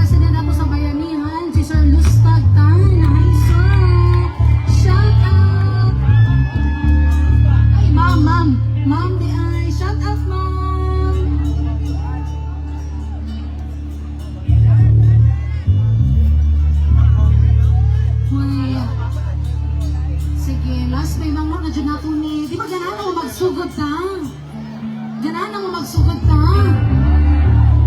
President ako sa Bayanihan, si Sir Lustag Tan. Hi, sir! Shout out! Ay, ma'am! Ma'am, di ay. Shout out, ma'am! Uy, sige, last may mga na dyan ako ni... Di ba ganahan mo magsugod ta? Ganahan mo magsugod ta?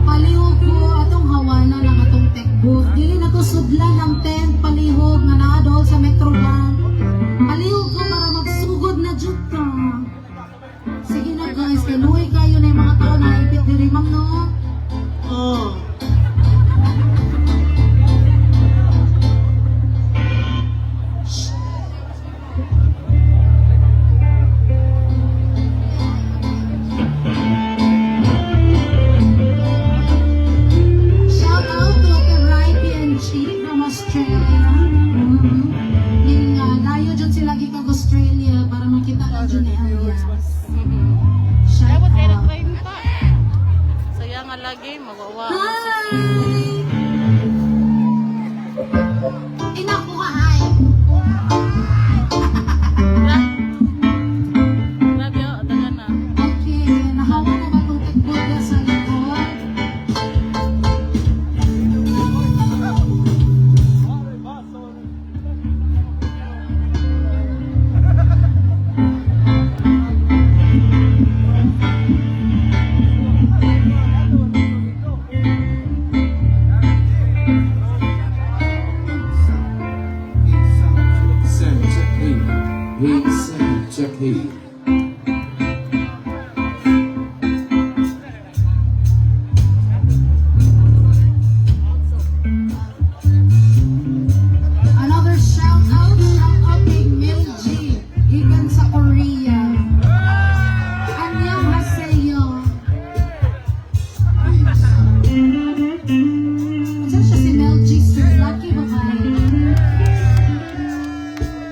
Palihog ko atong hawana ng atong techbook. Dili na to sudlan ng tent palihog nga naadol sa Metro Bank. Palihog ko para magsugod na jud ka. Sige na guys, kaluoy kayo na yung mga tao na ipit diri ma'am no. Oh. Australia para makita ang dyan ni Alias. Shout out. Saya nga lagi, magawa. Hi! Inaku ka, hi! Grabe, dagan na. Okay, nahawa ko ba itong tikboga sa likod? Check heat. Another shout out kay Mel G. Gikan sa Korea. Annyeonghaseyo. Saan siya si Mel G, sir? Lucky ba kayo?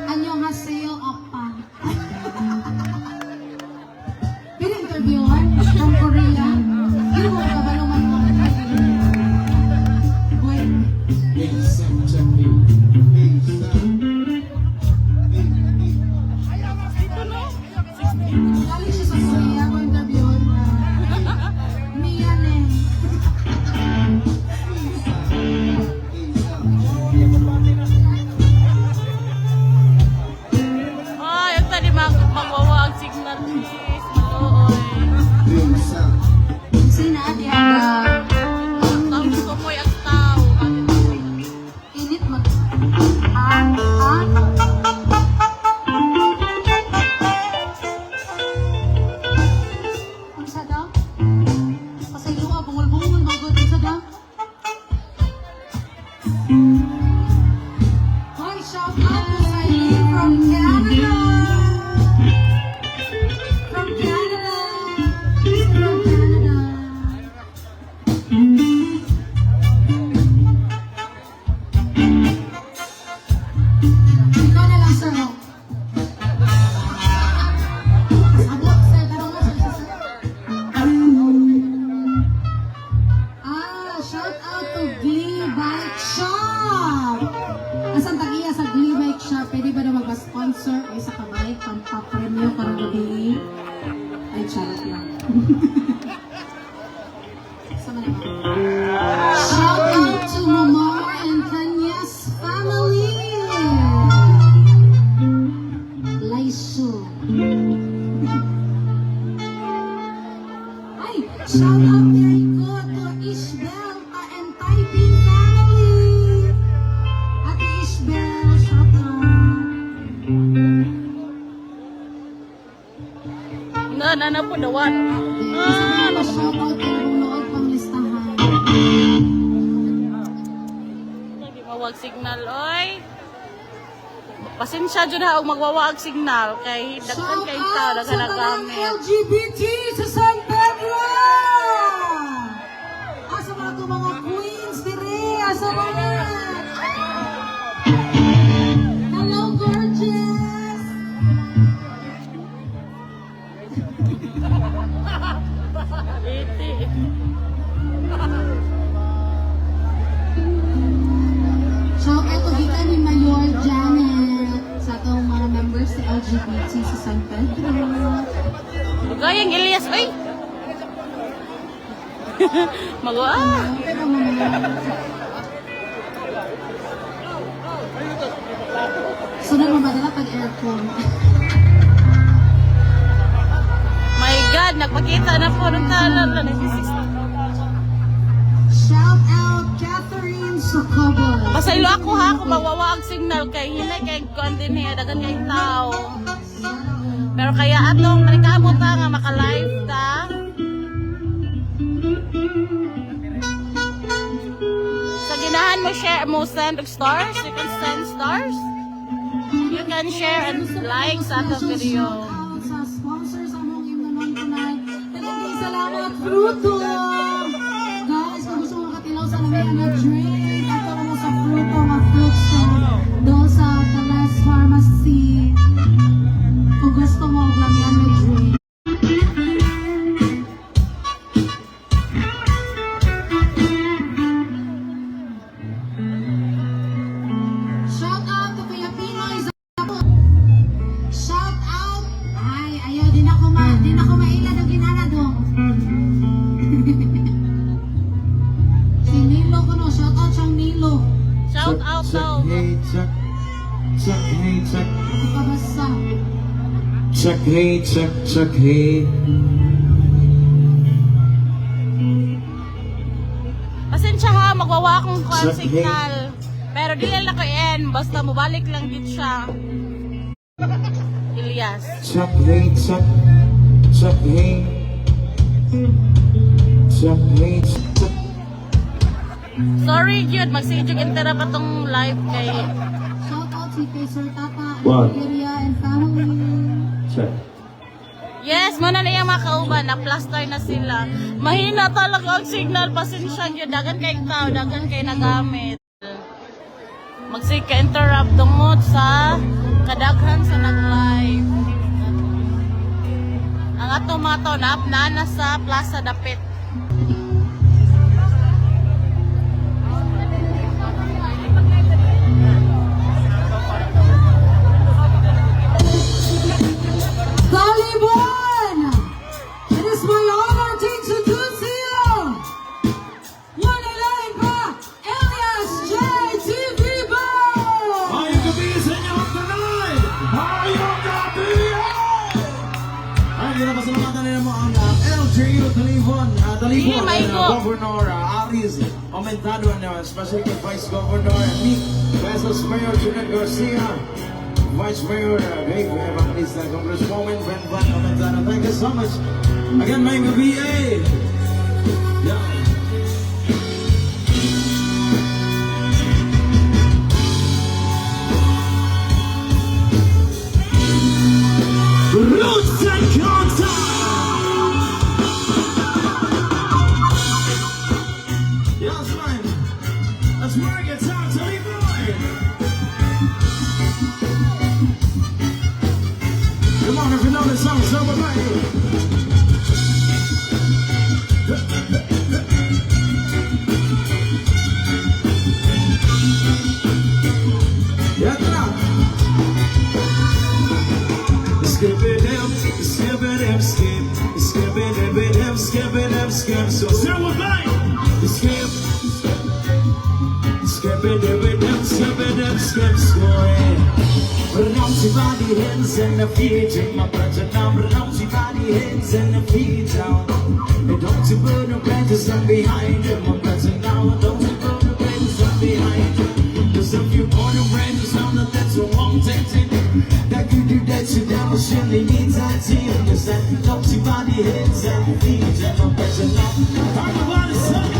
Annyeonghaseyo, oppa. Pwede interviewin from Korea. Hindi mo kabalungan mo. Wait. Check heat. Galing siya sa Korea ko interviewin na. Miyan eh. Ay, yung tali magwawa ang signal, please. Malooy. Sina adi aga. Tapos kumoy ang tao. Init mag... Ah? Ang sa daw? Pasayo ka, bungol-bungol, magod. Ang sa daw? Hi, shout out to Eileen from Canada! From Canada! From Canada! Ikaw na lang, sir. Sabot, sir. Tanong mo, sir. Shout out to Glee Bike Shop. Asan tagiya sa Glee Bike Shop? Pwede ba na mag-sponsor ay sa kabike? Pampapremyo para gabi? Ay, charot lang. Sama na ba? Shout out to Momar and Kanya's family. Laisu. Ay, shout out very good to Ishbel and Taiping family. Ate Ishbel, shout out. Na po dawan. Isabel, shout out kay Bunood pang listahan. Hindi mawag signal, oy. Pasensya dyan ha, magwawaag signal. Kay daghan Shout kay tao, out daghan sa na tanang gamit. LGBT sa San Pedro! Asa mga ito mga queens, dire? Asa mga? Hello, gorgeous! Iti. sa atong mga members sa LGBT sa San Pedro. Gayang Elias, oy! Magawa. Pero mga sunod mo madala pag aircon. My God, nagpakita na po ng talan. Shout out Catherine Socobo. Pasaylo ako ha, kung mawawa ang signal kay hinay kay kuan din niya, dagan kay tao. Pero kaya atong rekamo ta nga maka-live ta. Sa ginahan mo share mo send og stars, you can send stars. You can share and like sa atong video. Shout out sa sponsors among imunon tonight. Talagang salamat, Fruto! Guys, kung gusto mo katilaw sa namin na drink, ato mo sa Fruto, mga fruit store, doon sa Talas Pharmacy. Kung gusto mo, lamian na drink. Shout out to Kuya Pinoy sa shout out! Ay, ayaw, din ako maila na ginana dong. Si Nilo ko no, shout out siyang Nilo. Shout out daw. Hey, check. Check, hey, check. Ako pa basta. Check, hey, check, check, hey. Pasensya ha, magwawa akong kuan signal. Pero di lang ako end, basta mabalik lang gid siya. Elias. Check, hey, check. Check, hey. Check, hey, check. Sorry Jude, magsijug intera pa tong live kay Shout out si kay Sir Tata, What? area and family. Check. yes, muna na yung mga kauban, na-plaster na sila. Mahina talaga ang signal, pasensya yun, dagan kay tao, dagan kay nagamit. Magsika-interrupt tungod sa kadaghan sa nag-live. Ang atong mga to, naapnaan na sa Plaza Dapit. Taliban! It is my honor to introduce you! One line pa, Elias J. TV Bo! Ayong gabi sa inyo tonight! Ayong gabi! Ay, hindi na pasalamatan nila mo ang LGU Talibon. Sige, Talibon, maigo. Governor Aris Aumentado, especially kay Vice Governor Nick Besos, Mayor Junet Garcia, Vice Mayor Dave Evangelista, Congresswoman Benvan Aumentado. Thank you so much. Again, may gabi eh! Yeah. Roots and contact. Yes, man. Let's work it out, Tony boy. Come on, if you know this song, so we're ready. Yeah, now. Skip it up, skip it up, skip. Skip it up, skip it up, skip. So we're back. Skip. Skip it up, skip it up, skip. Score. Pronounce your body hands and the feet in my brother now. Pronounce your body hands and the feet down. And don't you put no branches up behind you, my brother now. Don't you put no branches up behind you. Cause if you're born and branches down, that's a wrong thing. That you do that, you never surely needs that team. Cause that don't you body hands and the feet and my brother now. Talk about it, son.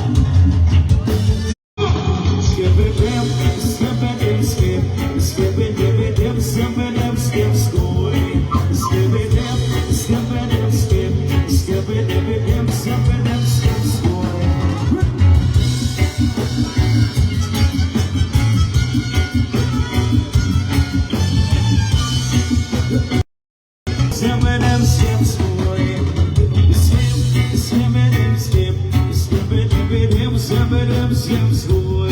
Skip it up, skip it up, skip. Skip it up, skip it up, skip, score. Skip it up, skip it up, skip. Skip it up, skip it up, skip, score. Skip it up, skip, score. Skip it up, skip. Skip it up, skip it up, skip, score.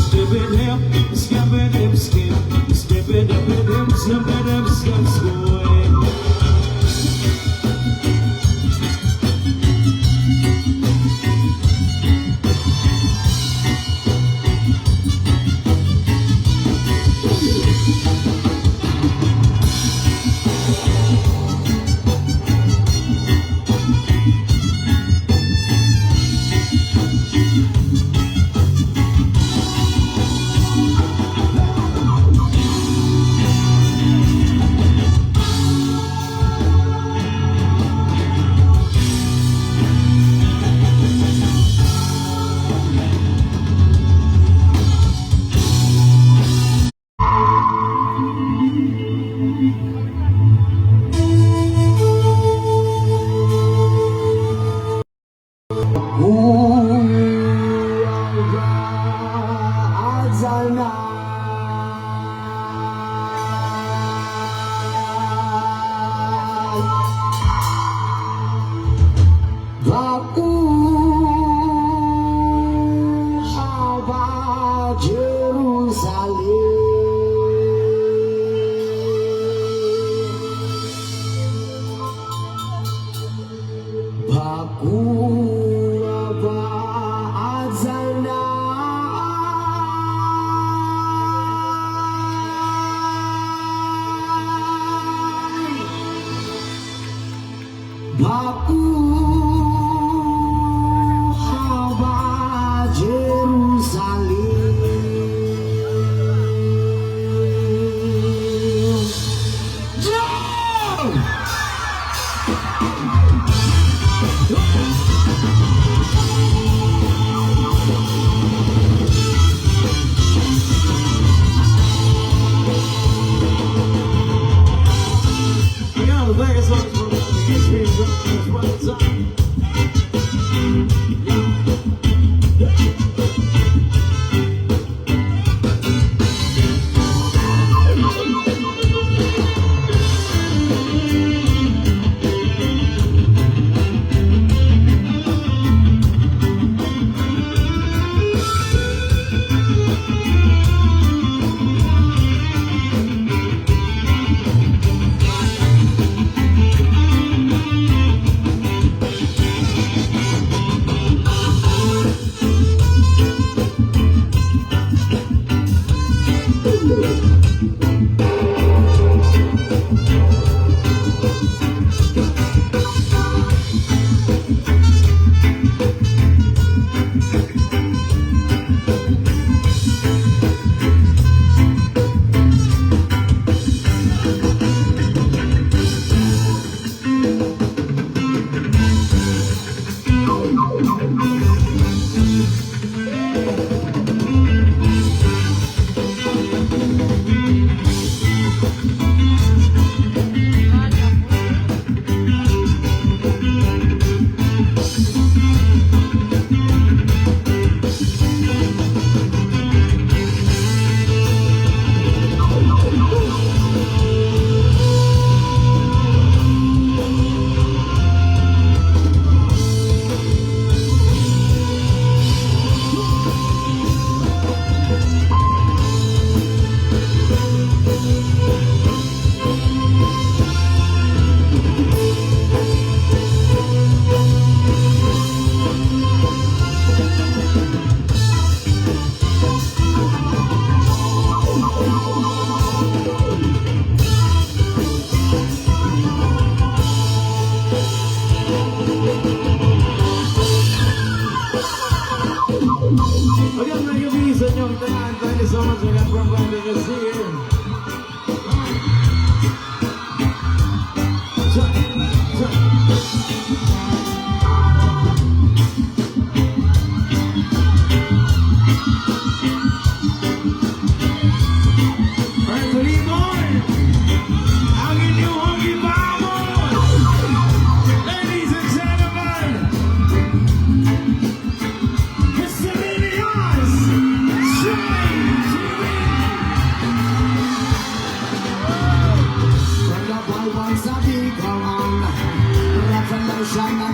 Skip it up, skip it up, skip. Skip it up, skip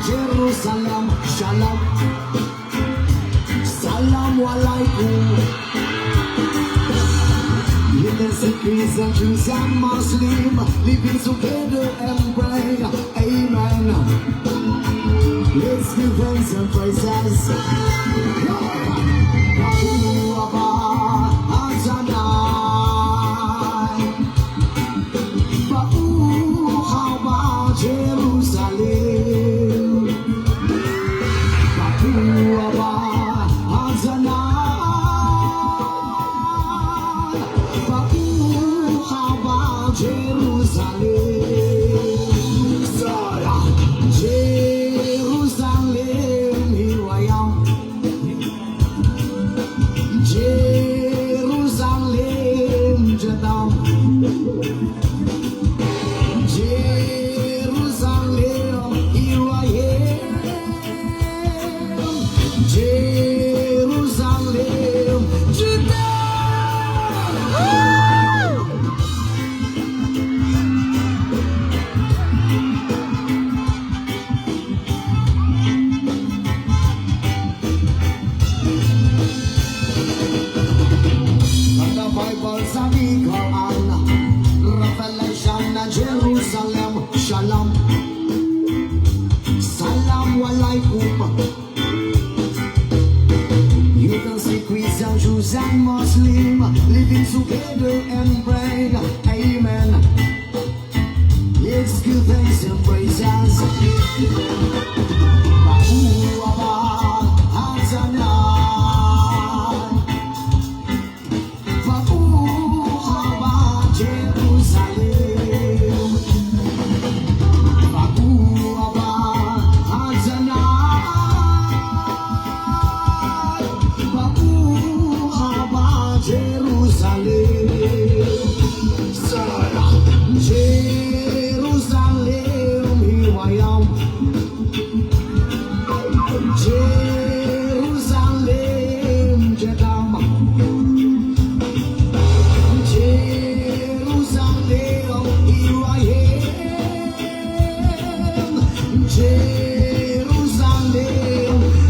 Jerusalem, Shalom, Salam Alaikum. Innocent Christian, Jews and Muslim living together and pray, Amen. Let's give thanks and praises. Bahu Abba Adonai, Bahu Abba Jerusalem, Bahu Abba Adonai, Bahu Abba Jerusalem, Zara Jerusalem, here I am. Jerusalem, Judah. Ang Bible sabi ko ang revelation na Jerusalem, Shalom, Salam Alaikum. You can see Christian, Jews and Muslim living together and praying, Amen. Let's give thanks and praises. Bahu Abba Hazanah, Bahu Abba Jerusalem, Bahu Abba Hazanah, Bahu Abba Jerusalem, Jerusalem, here I am. Jerusalem, Jedam. Jerusalem, here I am. Jerusalem,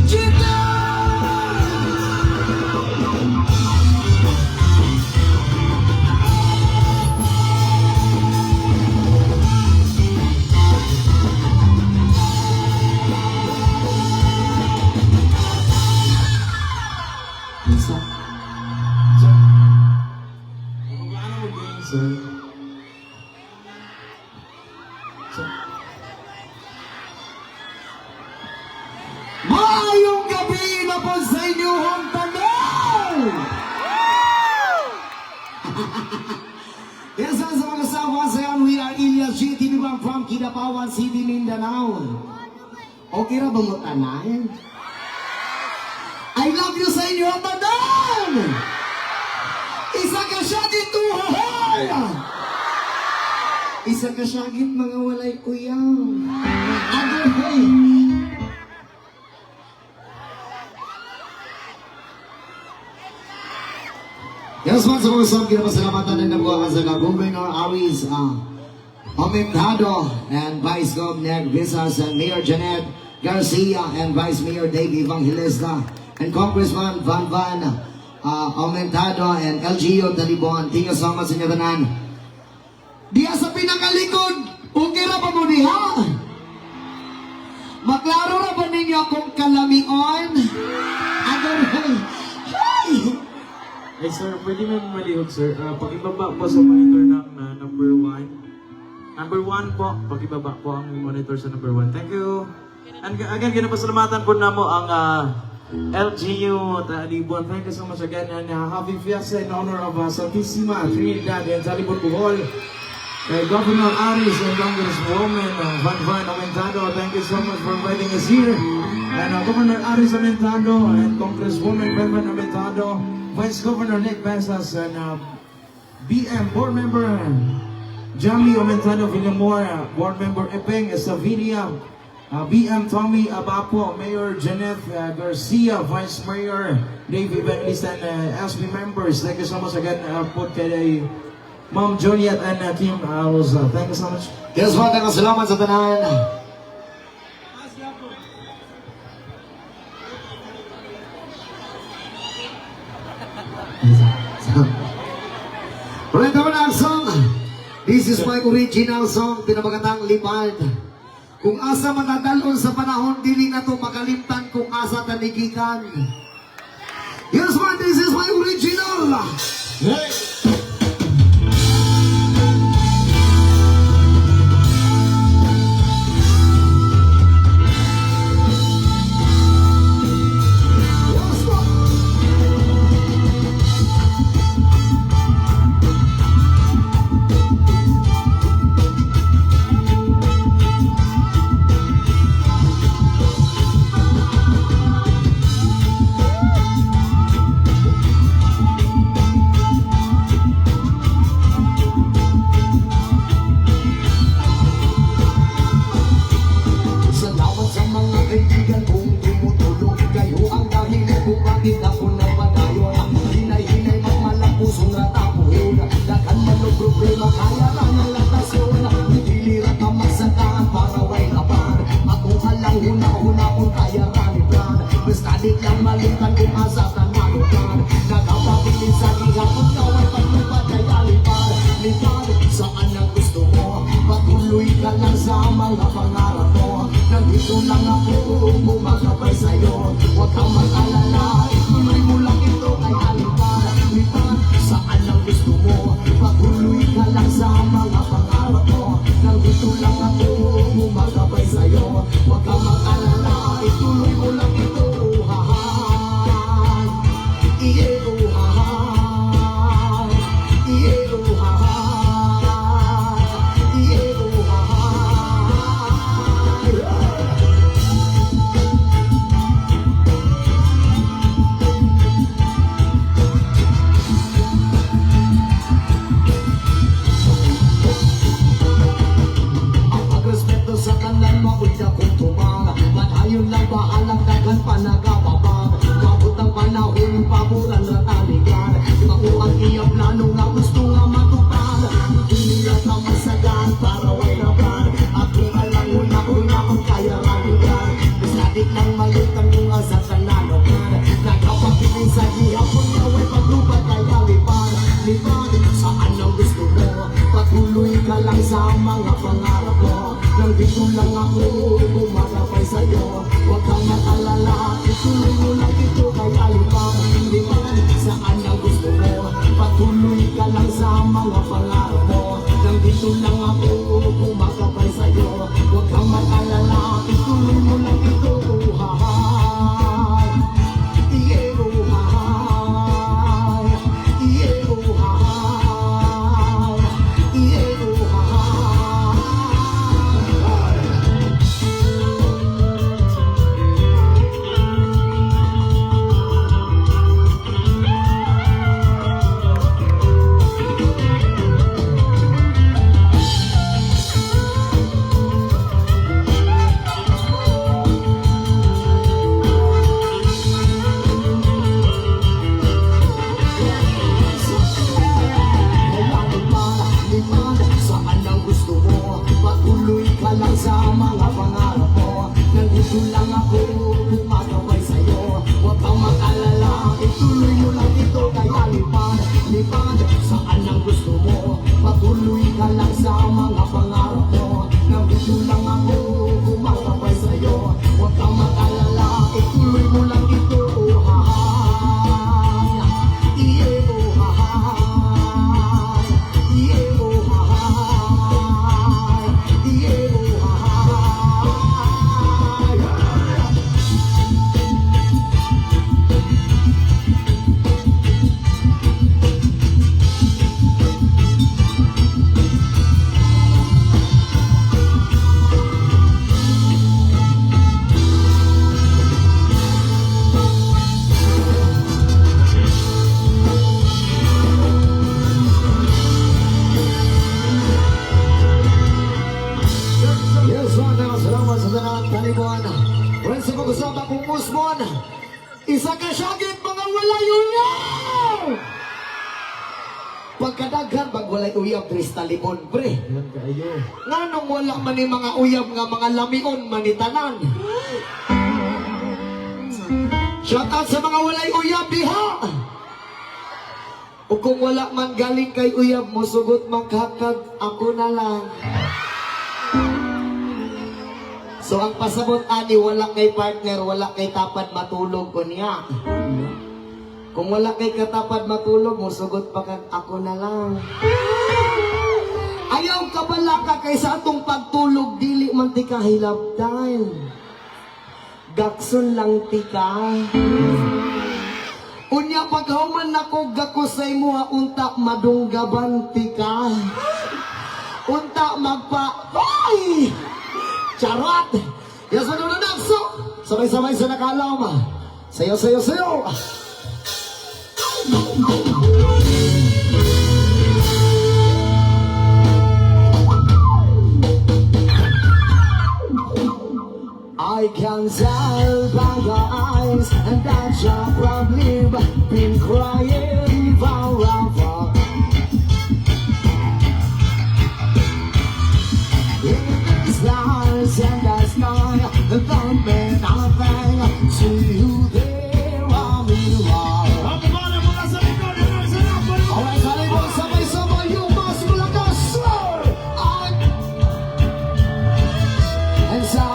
Jedam. Sir. Maayong gabi na po sa inyong tanong! Yes, sa mga kasama sa yan, we are Ilyas G. TV Bang from Kidapawan City, Mindanao. Okay na ba mo tanan? I love you sa inyong tanong! Isa ka siya dito, hoy! Isa ka siya git mga walay uyang. Agad, hey! Yes, once more, some kinapasalamatan ng nabuha sa Governor Aris Aumentado and Vice Governor Visas and Mayor Janet Garcia and Vice Mayor Dave Evangelista and Congressman Van Aumentado and LGU Talibon. Thank you so much sa inyo tanan. Diya sa pinakalikod, okay na pa mo diha? Maklaro na ba ninyo kung kalamion? Agad, hey! Hey sir, pwede mo malihog sir. Pakibaba po sa monitor ng number 1. Number 1 po, pakibaba po ang monitor sa number 1. Thank you. And again, ginapasalamatan po na mo ang LGU Talibon. Thank you so much again. And happy fiesta in honor of Santissima Trinidad and Talibon Bohol. Governor Aris and Congresswoman Van Aumentado, thank you so much for inviting us here. And Governor Aris Aumentado and Congresswoman Van Aumentado, Vice Governor Nick Besas and BM Board Member Jamie Aumentado Villamora, Board Member Epeng Savinia, BM Tommy Abapo, Mayor Janet Garcia, Vice Mayor Dave Evangelista and SB members. Thank you so much again po kay Ma'am Joliet and Kim Rosa. Thank you so much. Yes, mga salamat sa tanan. Alright, naman ang song. This is my original song, pinamagatang Lipad. Kung asa matadalon sa panahon, dili na to makalimtan kung asa tanigikan. Yes, man, this is my original. Hey! ng bahalang dagan pa nagababag. Kabot ang panahon, paboran na taligan. Makuha iya plano nga gusto nga matupad. Dunia ka masagan para wala at kung alam mo na una kung kaya raligan. Sadik lang malitan yung asa sa nanokan. Nagkapapiling sa hihapon na way paglupad kaya lipan. Lipan, saan ang gusto mo? Patuloy ka lang sa mga pangarap mo. Nang dito lang ako gumagapay sa'yo. Huwag kang makalala, ituloy mo lang ito kaya lipan. Lipan, saan ang gusto mo? Patuloy ka lang sa mga pangarap mo. Nang dito lang ako gumagapay sa'yo. Huwag kang makalala, ituloy mo lang ito. Sa mga pangarap mo, nandito lang ako gumagabay sa'yo. Huwag kang makalala, ituloy mo lang ito kaya lipad. Lipad, saan ang gusto mo? Patuloy ka lang sa mga pangarap mo. Nandito lang ako gumagabay sa'yo. Huwag kang makalala, ituloy mo lang ito. Isa ka syagit mga walay uyaw! Pagkadaghan pag walay uyab Dres talibon pre. Yan kayo. Nganong wala man ni mga uyab nga mga lamion manitanan. Shout out sa mga walay uyab diha. O kung wala man galing kay uyab mo sugot magkakag ako na lang. So ang pasabot ani wala kay partner, wala kay tapad matulog ko niya. Kung wala kay katapad matulog mo sugot pa kag ako na lang. Ayaw ka bala ka kay sa atong pagtulog dili man ti ka hilabtan. Gakson lang ti ka. Unya paghuman nako gakusay mo unta madunggaban ti ka. Unta magpa ay! Charot! Yes, ano na nagso? Sabay-sabay sa nakalaw ma. Sayo, sayo, sayo! I can tell by your eyes and that you've probably been crying forever. Stars and the sky don't mean nothing to you. There are meanwhile. Alright, Hollywood, sabay-sabay yung mas malakas. And so,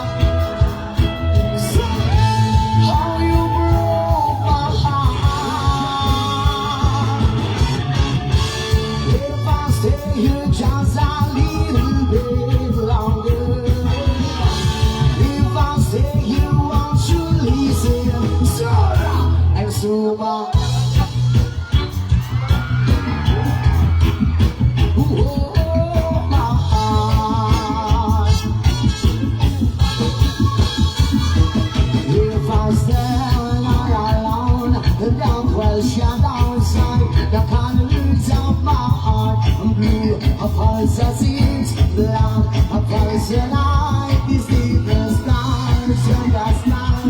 how you broke my heart. If I stay here just a little bit longer. Suba. My heart. If I stand alone, don't question outside. The colors of my heart, blue, a pulse that seems black, a pulse that night is the stars and the stars.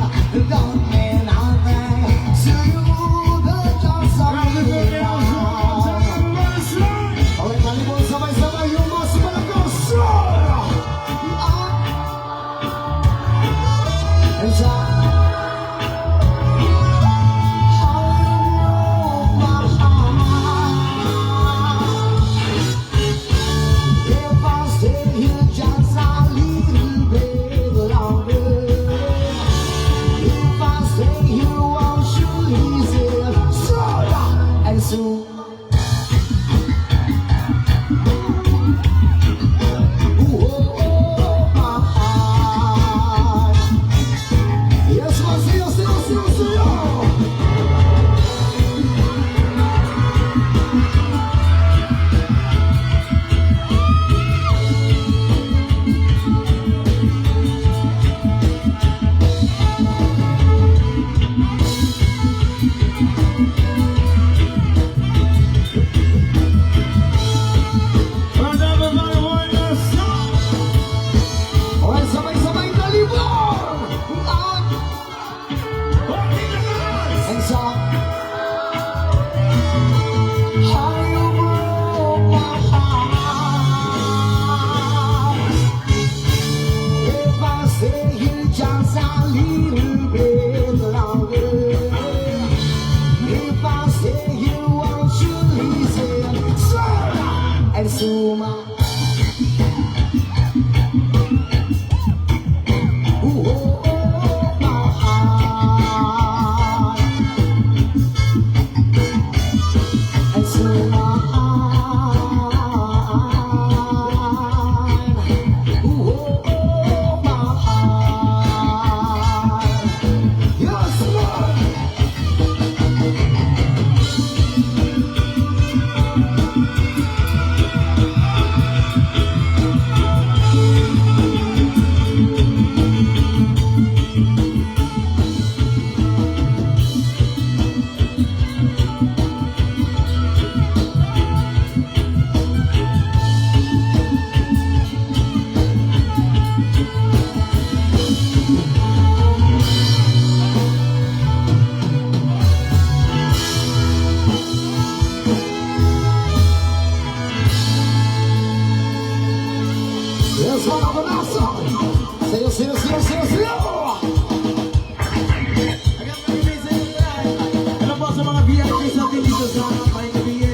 Ano po sa mga VIP sa atin dito sa May Gabiye?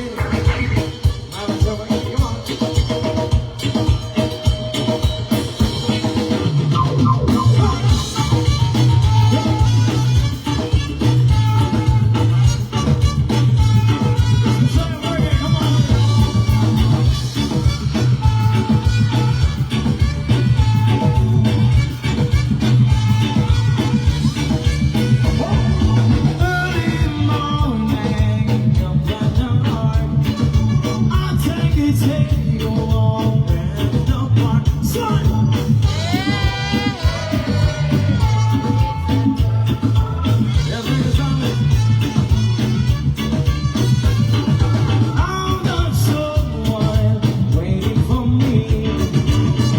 Come on. Early morning, come down the heart. I'll take you all in the park. Son! Yeah, bring us on it. I'm not someone waiting for me.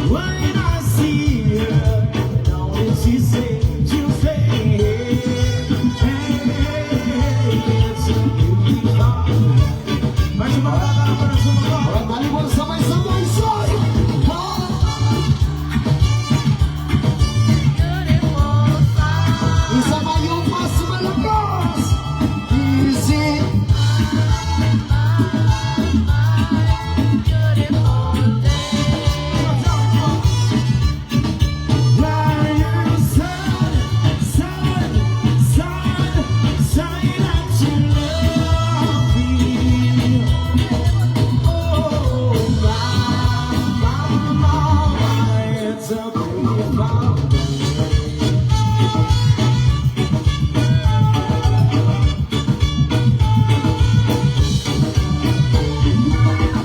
When I see her, know what she say, she'll say, hey, it's a beautiful. Mas sumakala para sumakala. Talibon sabay-sabay, son! Ha? Isa pa yung mas malakas! Easy! Why you say that you love me? Oh, my, it's a beautiful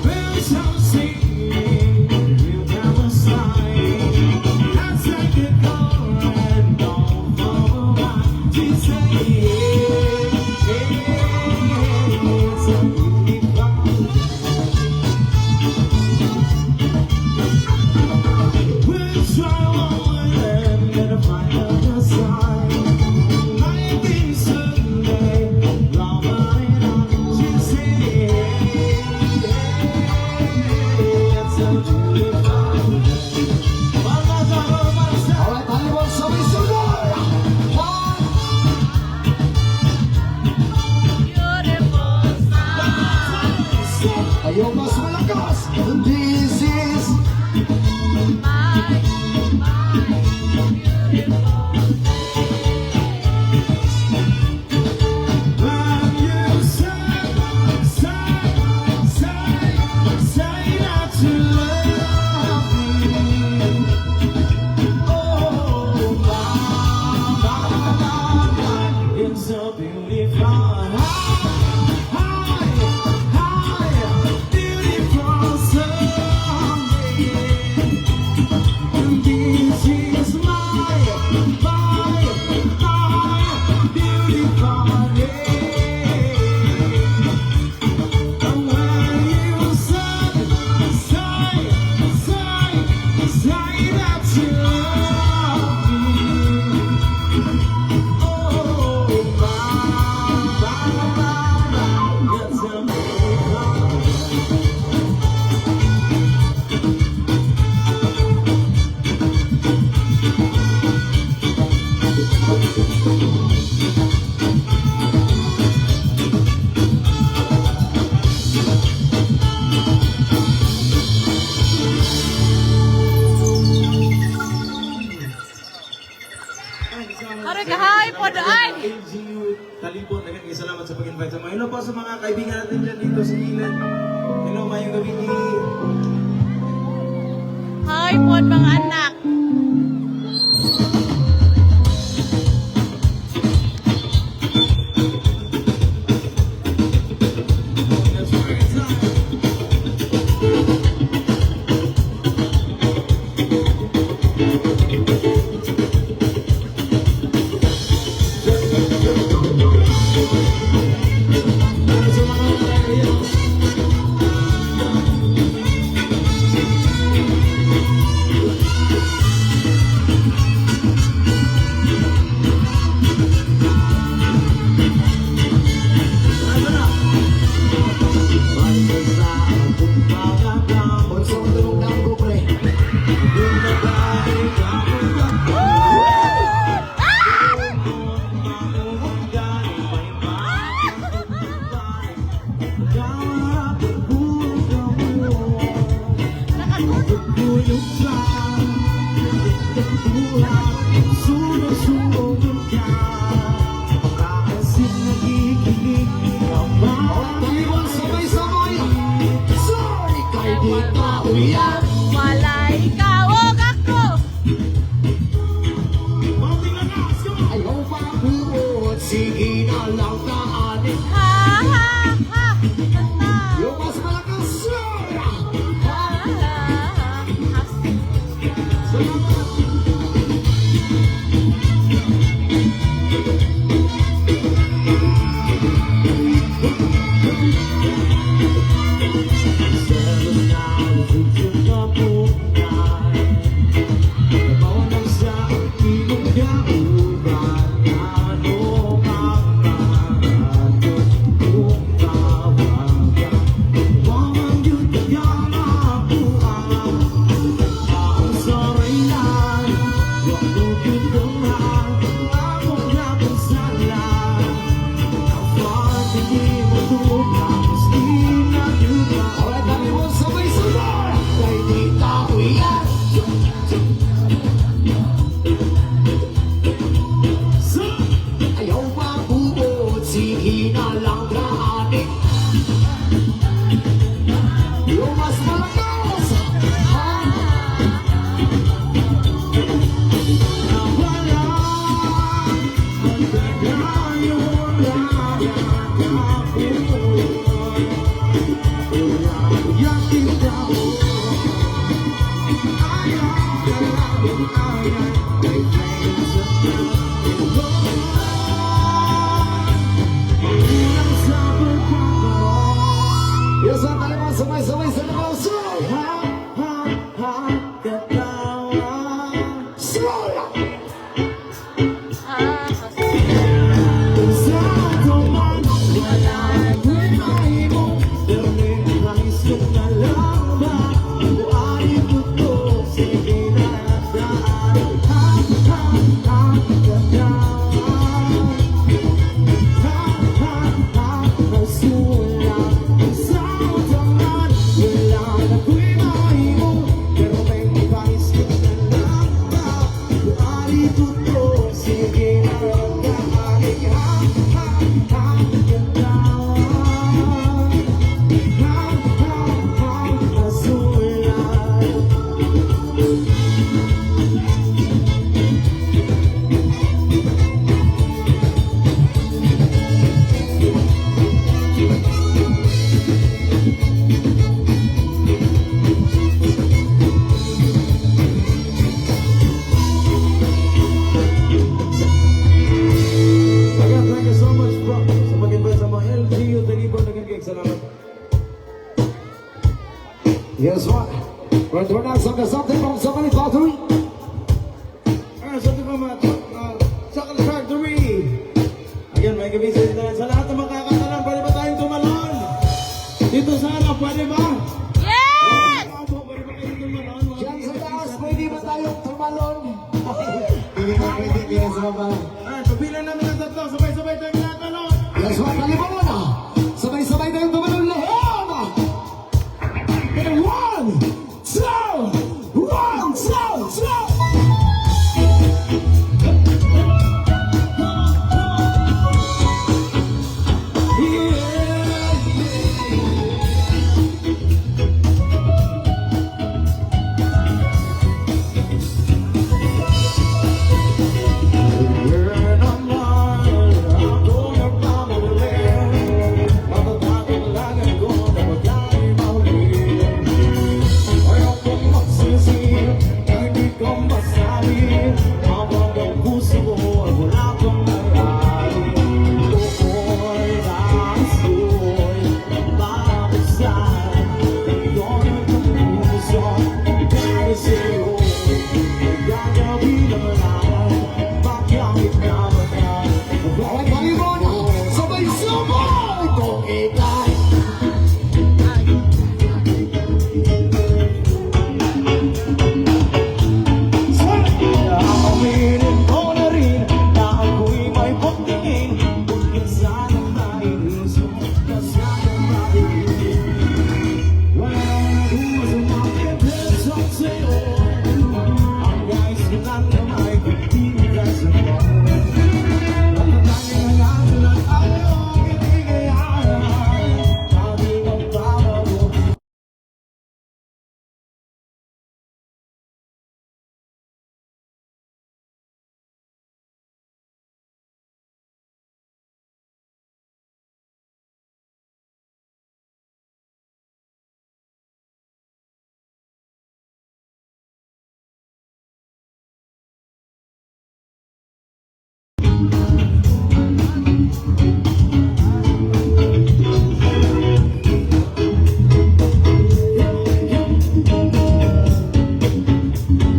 We're so singing, you never sign. I take it going, don't follow my. She say, it's a beautiful. We'll try one and never find other side. Might be Sunday, long night. She say, it's a beautiful day. One more time, everybody say. Alright, talibon sabay-sabay! Ha? Ayaw mas malakas! This is... When you say that you love me, oh my, it's so beautiful, beautiful Sunday. This is my beautiful day. And when you say that you love me, oh my, it's a beautiful. Aray kahay po ay. LGU Talibon, naging salamat sa pag-invite sa mga. Hello po sa mga kaibigan natin dyan dito sa gilid. Hello, mayong gabi. Hi po mga anak. Let's bring it down. Bonsong tulog na ang gupre. Woo! yan. Wala ikaw o ako. Ayaw pa buot, sige na lang daanin. Ha ha ha. Yung mas malakas, sir. Ha ha ha. Alright, kami mo sabay-sabay. Kay Tita Uyan. Ayaw pa buot, sige na lang daanin. Yung mas malakas. Ha? Yes, ang tayo mga sabay-sabay sa negosyo. Slow! Again, thank you so much po sa pag-invite sa mga LGU. Talibon, naging salamat. Yes, what? We're doing something from Somebody Factory. Sa ito pa mga Chocolate Factory. Again, may gabisin na sa lahat ng makakatalan. Pwede ba tayong tumalon? Dito sana, pwede ba? Yes! Pwede ba kayong tumalon? Diyan sa taas, pwede ba tayong tumalon? Pwede sa baba. Pagbilan namin ng tatlo, sabay-sabay tayong natalon. Yes, what? Talibon na. Sabay-sabay tayong tumalon lahat. And 1, 2, 1, 2, 2.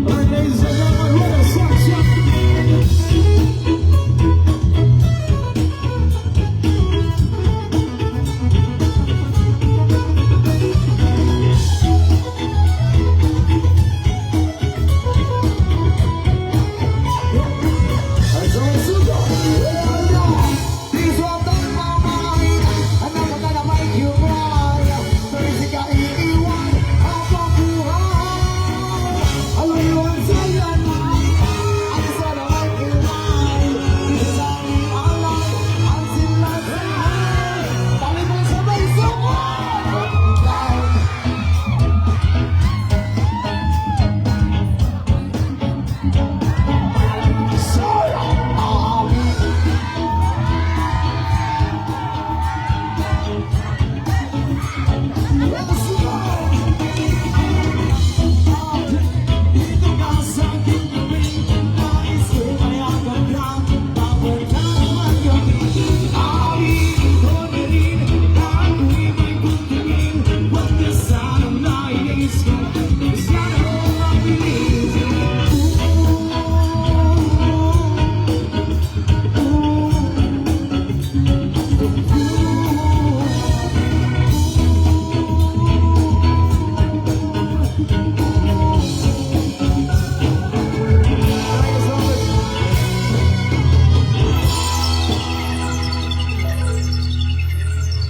Ladies and gentlemen, what a sunshine.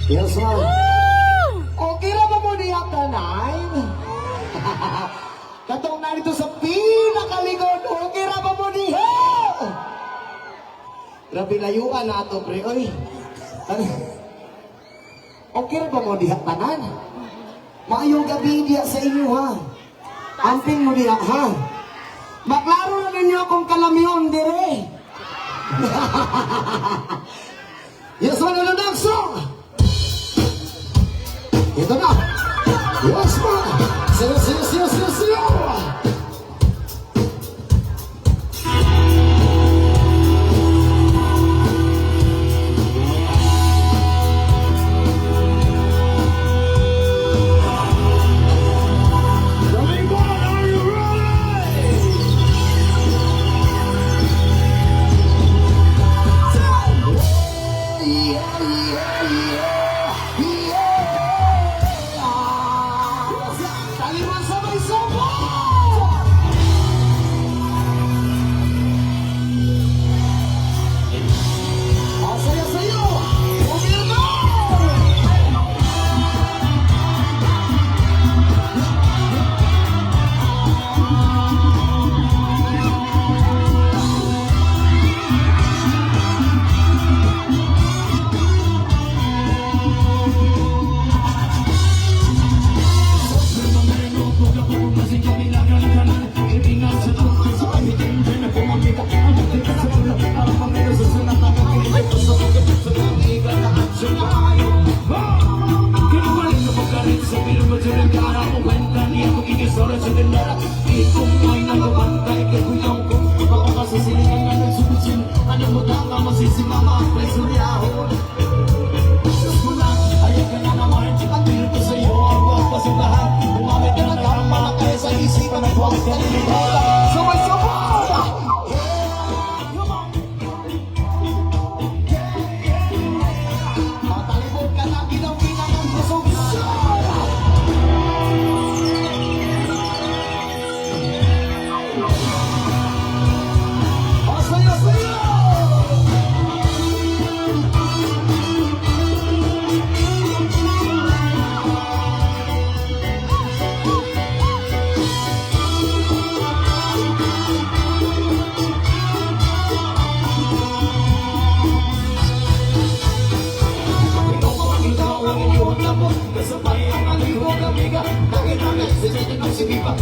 Yes, ma'am. Okay na ba mo niya tanayin? Katong na dito sa pinakaligod, okay na ba mo niya? Grabe layuan na ito, pre. Oy. Okay na ba mo diha tanan? Maayong gabi diya sa inyo, ha? Amping mo diha, ha? Maklaro na ninyo akong kalamyon, dire. Yes, man, Nagso! Ito na! Yes, man! Siyo! Domingo, are you ready? Taliman sabay-sabay! Ang saya-sayo! Pumirma! Matalibog ka na, ginaw-ginaw ang busog sa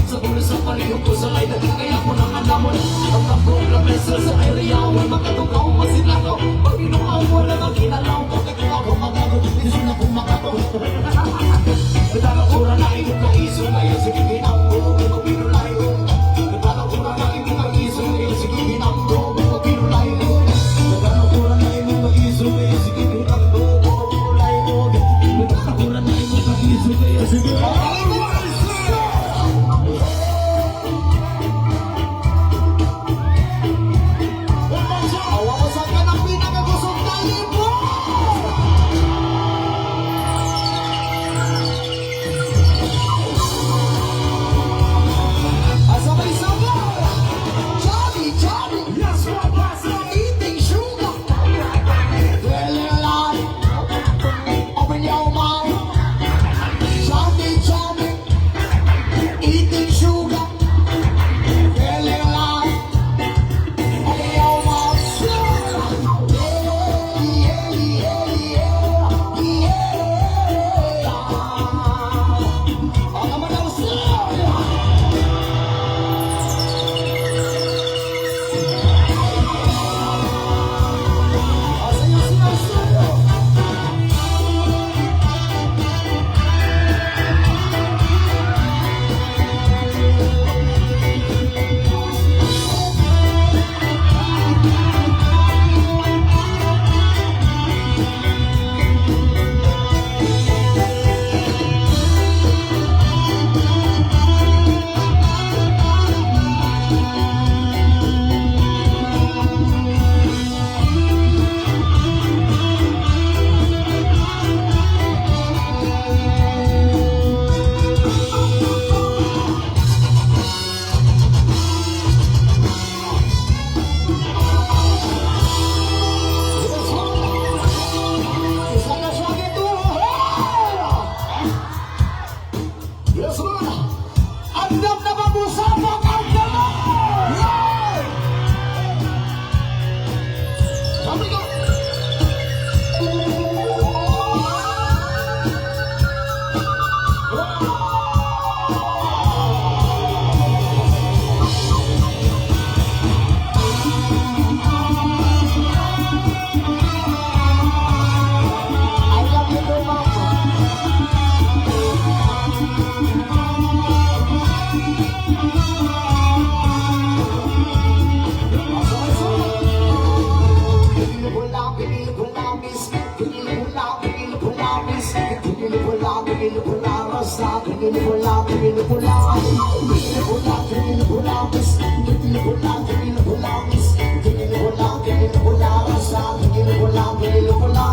sa pulo sa palihog ko sa light kaya ko nang alamon ang takong lamesa sa area wal makatugaw masinakaw pag inuaw mo lang ang kinalaw bakit ako magagot hindi na ko makataw Betala ura na iyong kaiso ngayon sige ginambo kung pinulayo Betala ura na iyong kaiso ngayon sige ginambo kung pinulayo Pinipula, rasa, pinipula, pinipula. Pinipula, pinipula, pinipula, pinipula, pinipula, pinipula, rasa, pinipula, pinipula.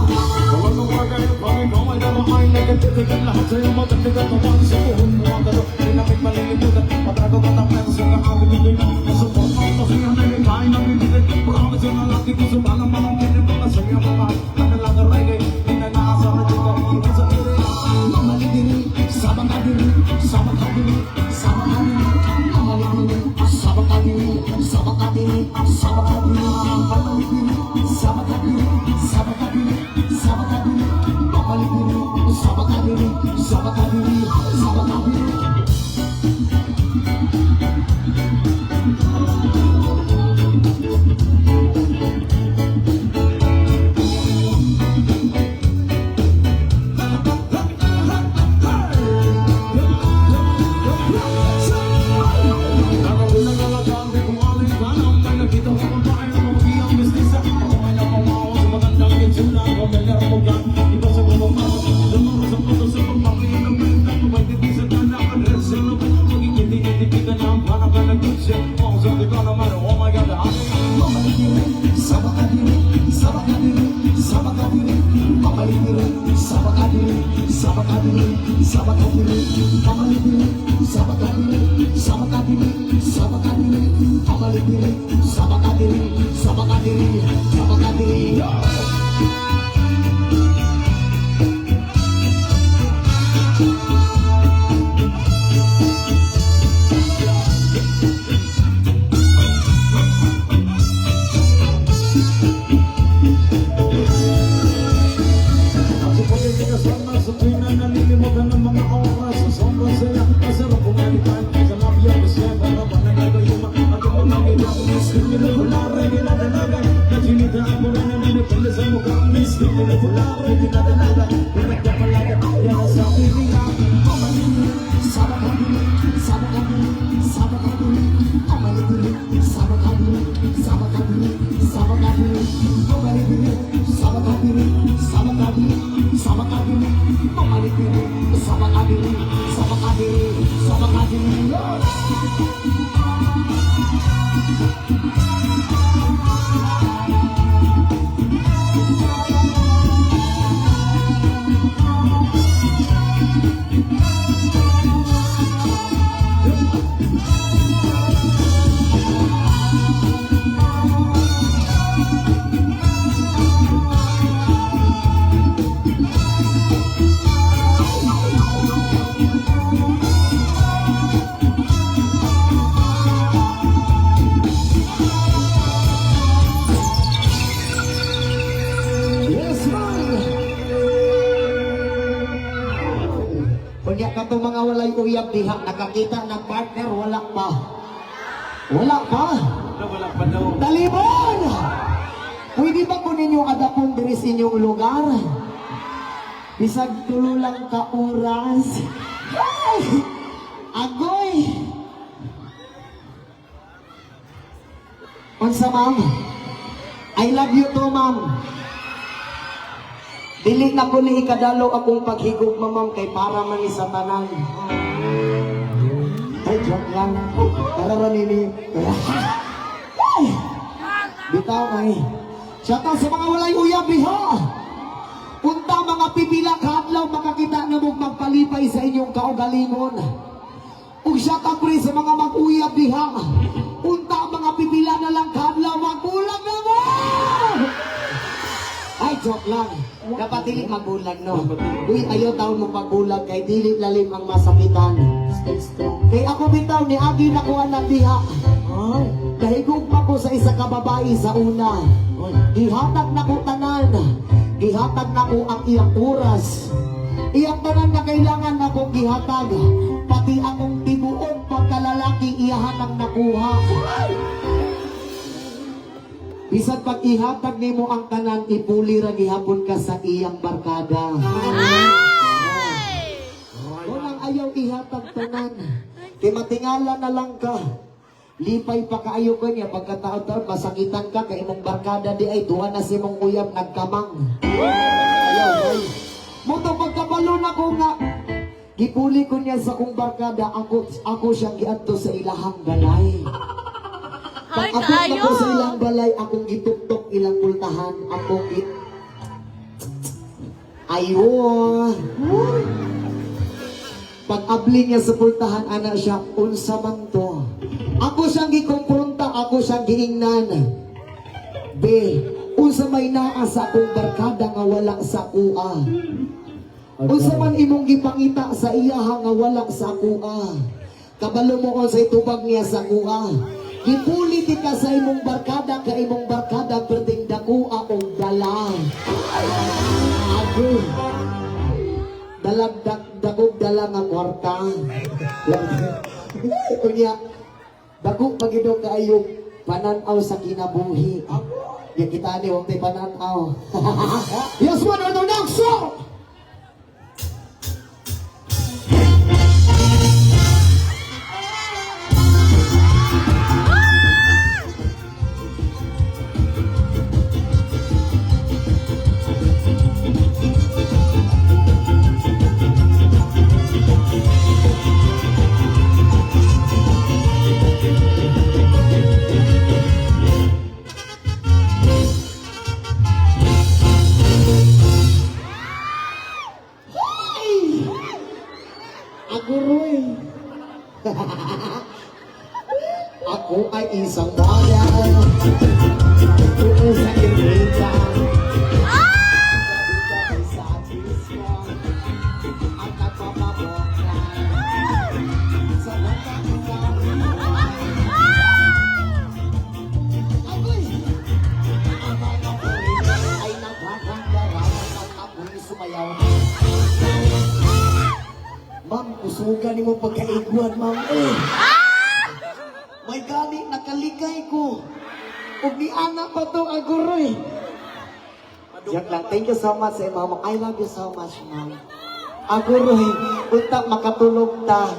Kung anong bagay pa rin mo ay namakain na nagtitigan lahat sa'yo matagdagan naman sa buhon mo ang gano'n. Pinakit malilimutan, matrago katapos sa nakakalimutan. Masupot mo kasi ang nalikain na bibigay. Promise yung lalaki ko sa balang malangkin mga sa'yo mga nakalaga reggae. Di na naasar na dito hindi sa ere. Mamalidiri, sabakadiri, sabakadiri, sabakadiri, mamalidiri, sabakadiri, sabakadiri, sabakadiri, mamalidiri, sabakadiri, sabakadiri, sabakadiri, mamalidiri, sabakadiri, sabakadiri, sabakadiri. Mamalidiri, sabakadiri, sabakadiri, sabakadiri, mamalidiri, sabakadiri, sabakadiri, sabakadiri, mamalidiri, sabakadiri, sabakadiri, sabakadiri, mamalidiri, sabakadiri, sabakadiri, sabakadiri. Ako pa rin kasama sa tuwing na nalilimutan ng mga oras. Sa sobrang saya, masarap kumalitan. Sa labya, masaya, para ba nagagayuma? At yung mga ginawa, miskin nila wala rin dinadalaga. Naginidaan mo rin ang ninipala sa mukha. Miskin nila wala rin dinadalaga. Pinagpapalaga, yan ang sa pilinga. Mamalidiri, sabakadiri, sabakadiri, sabakadiri, mamalidiri, sabakadiri, sabakadiri, sabakadiri, mamalidiri, sabakadiri, sabakadiri, sabakadiri, mamalidiri, sabakadiri, sabakadiri, sabakadiri. Yes, ma'am! Kunya ka to mga walay uyab diha, nakakita ng partner, wala pa. Wala pa? Wala pa daw. Talibon! Pwede ba ko ninyo adapon diri sa inyong lugar? Bisag tulo lang ka oras. Ay! Agoy! Unsa ma'am? I love you too, ma'am. Dili na ko ni ikadalo akong paghigugma, ma'am, kay para man ni sa tanan. Ay, joke lang. Para man ini. Ay! Bitaw ay. Siyata sa mga walay uyab diha. Punta mga pipila kadlaw makakita na mong magpalipay sa inyong kaugalingon. Ug siyata pre sa mga mag-uyab diha. Punta mga pipila na lang kadlaw magbulag na mo. Ay, joke lang. Dapat dili magbulag, no? Uy, ayaw taon mo pagbulag kay dili lalim ang masakitan. Kay ako bitaw ni Agi nakuha ng diha. Kahigog pa ko sa isa ka babae sa una. Gihatag na ko tanan. Gihatag na ko ang iyang oras. Iyang tanan na kailangan na kong gihatag. Pati akong tibuok pagkalalaki iyahan ang nakuha. Bisag pag ihatag nimo ang tanan, ipuli ra gihapon ka sa iyang barkada. Unang ayaw ihatag tanan. Kay matingala na lang ka. Lipay pa kaayo ko niya pagkataon-taon masakitan ka kay imong barkada di ay duha na si mong uyab nagkamang. Ayaw ay. Muto pagkabalo na ko nga Gipuli ko niya sa kong barkada, ako siyang giadto sa ilahang balay. Ay, Pag abot na kaayo. ko sa ilang balay, akong gituktok ilang pultahan, akong Ayun. Pag abli niya sa pultahan, ana siya, unsa man to. Ako siyang gikumpronta, ako siyang giingnan. B, unsa may naa sa akong barkada nga wala sa kuha. Unsa man imong gipangita sa iyaha nga wala sa kuha. Kabalo mo ko sa itubag niya sa kuha. Gipuli ka sa imong barkada, ka imong barkada pwedeng dakuha o dala. Ako. Dagog dala nga kwarta. Kunya, dagog pagidong kaayong pananaw sa kinabuhi. Yan kita ni, huwag tayo pananaw. Yes, one or the next song! Aguroy. Ako ay isang bayan. Ito sa Irita. Sa Atismo. Ang nagpapabokla. Sa matang Agoy. Ang mga apoy ay nagkakandaraman at apoy sumayaw. Ma'am, usugan ni mo pagkaiguan, ma'am. May gani, nakaligay ko. Huwag ni anak pa to, aguroy. Diyak lang, thank you so much, ma'am. I love you so much, ma'am. Aguroy, unta makatulog ta.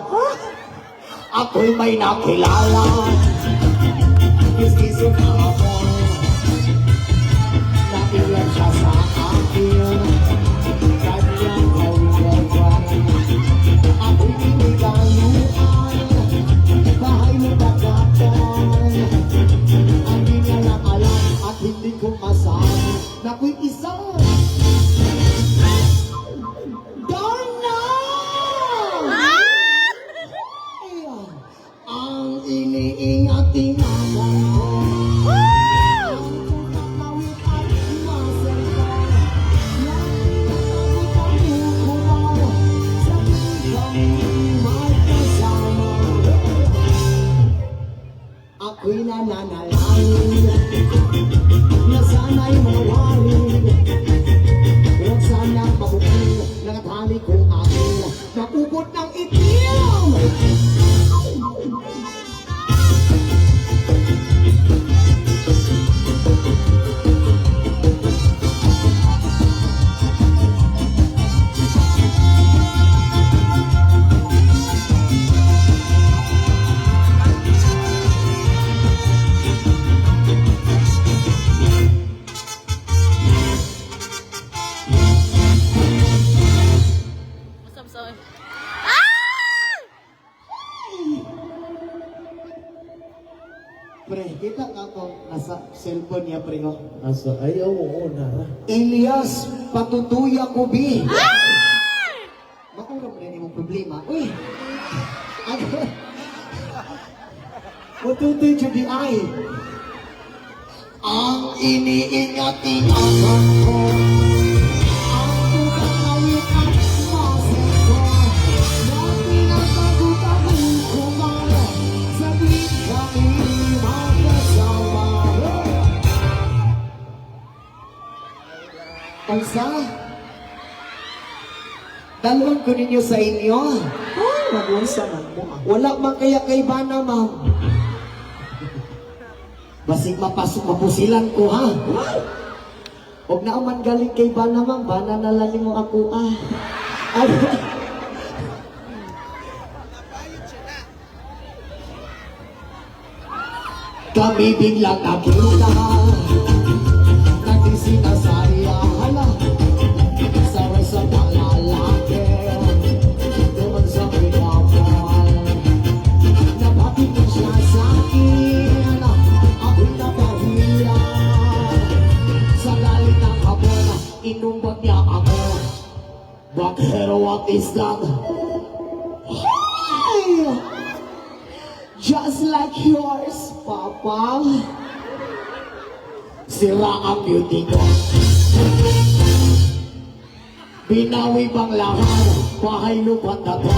Ako'y may nakilala. Istiso ka ako. Nailan siya sa akin. Kanyang kawigawan. Ako'y inigaluan, bahay ng dagatan. Ang di niya lang alam at hindi ko masabi na ako'y isang Darna! Ang iniingat-ingatan ko. Ang tumatawid at masalita. Ako'y nananalangin na sana'y mawalin. Huwag sana mabuking nangatali kong akin napupot ng itim. Masam-sam. Pre, kita ka ko nasa cellphone niya, pre, no? Asa ayaw oo na. Elias, patutuya ko, bi. Makurap rin yung problema. Uy! Matutoy siya di ay. Ang iniingat-ingatan ko. Ang tukawit at masin ko. Na pinagbago-bagong kumara. Sabit kami magkasama. Pagsa? Dalawang ko ninyo sa inyo. Oh, magunsa man mo. Wala man kaya kay Bana, ma'am. Basig mapusilan ko, ha? Huwag na man galing kay Bana, ma'am. Bana na lang mo ako, ah. Ay, kami biglang nakita. Nagsisinasaya, hala. Saray sa mga lalaki. inumbat niya ako. But what is that? Hey! Just like yours, Papa. Sira ang beauty ko. Binawi bang lahat? Bahay lupat na to.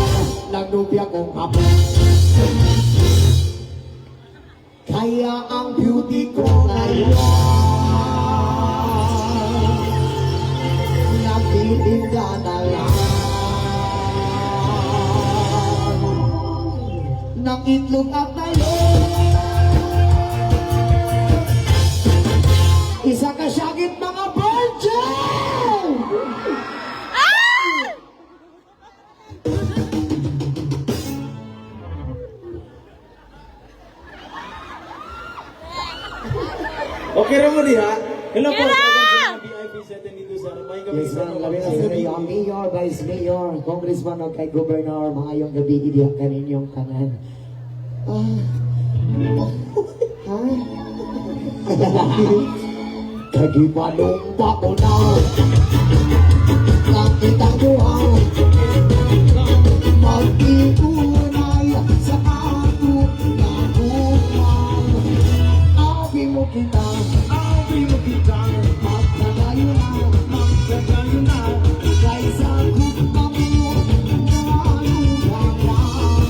Nagnubya kong kapo. Kaya ang beauty ko ngayon nagtitinda na lang ng itlog at talong. Isa ka syagit mga virgin! Okay ra mo diha. Hello po Kira! sa mga VIP setting dito sa may gabi Yes, sa ma'am. Labi na sa iyo, ang mayor, vice mayor, congressman o kay governor, mga iyong gabi, idiyak ka ninyong tanan. Kagibalumpa ko na, nakita ko ang mag-iunay sa ato na bumang. Abi mo kita, magkagayo na, kaysa gugma mo na anugawan.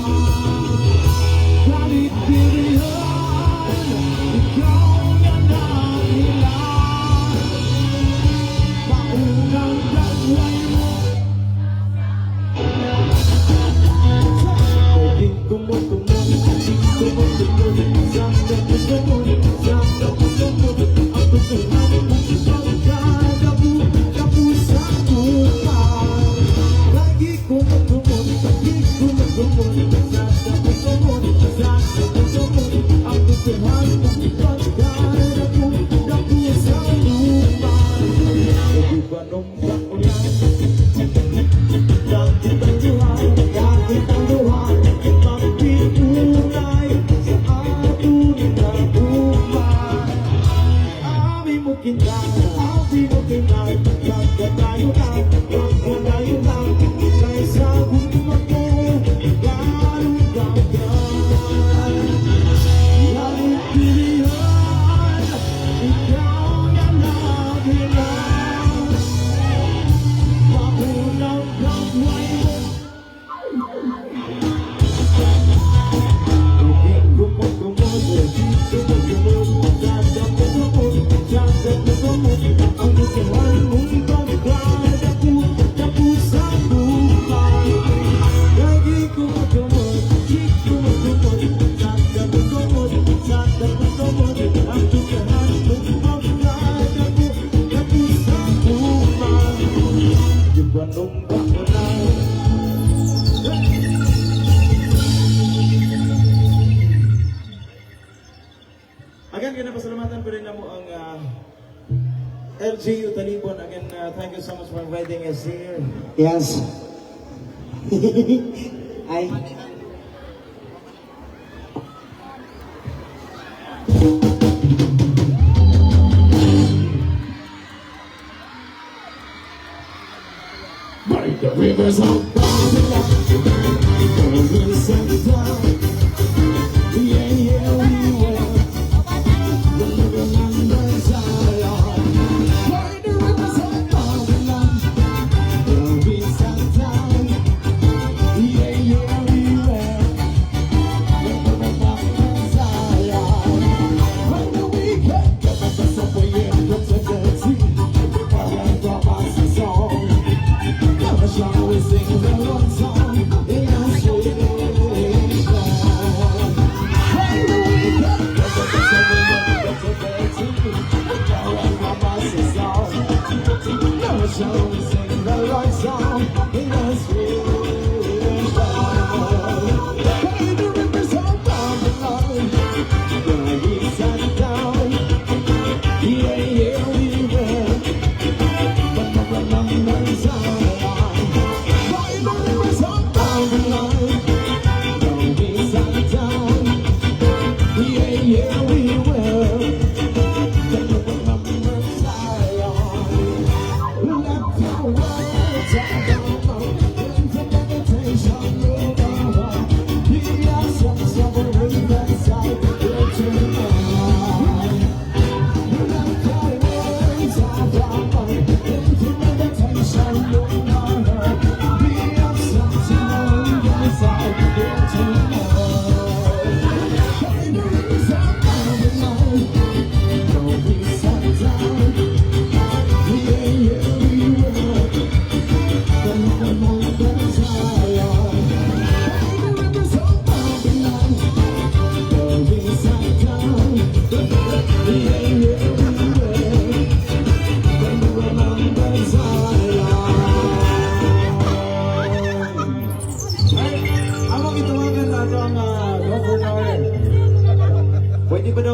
Galit pilihan, ikaw na nakilan. Paunang gagawin mo, pwedeng tumutumon, sakto tumutumon, sakto tumutumon. Ang tutunan mo sa kapusan ko pa. Lagi ko matumon, lagi ko matumon, sakto tumutumon, sakto tumutumon. Ang tutunan mo sa kapusan ko pa. Hindi ba nung bakulan? Bakit ang duha? Bakit ang duha? Magpipulay sa ato na buhay. Abi mo kita, magkatayo na, kaysa gugma ko, ganun gagawin. Galit pilihan, ikaw na nagilan. Paunang gagawin mo, Again, pasalamatan ko rin na mo ang LGU Talibon. Again, thank you so much for inviting us here. yes. Ay. By the rivers of Babylon, the winds of time. Yeah, yeah, we will. The living under Zion. By the rivers of Babylon, the winds of time. Yeah, yeah, we will. The living under Zion. When the weekend gets us up, we end up to the sea. Forever drop us a song. Shall we sing the Lord's song in our sweet nation? When the weekend gets us up, we end up to the sea. Forever drop us a song. Never shall we sing the Lord's song in our sweet nation. By the rivers of Babylon, the east and down. Yeah, yeah, we will. But never long as yeah, we will.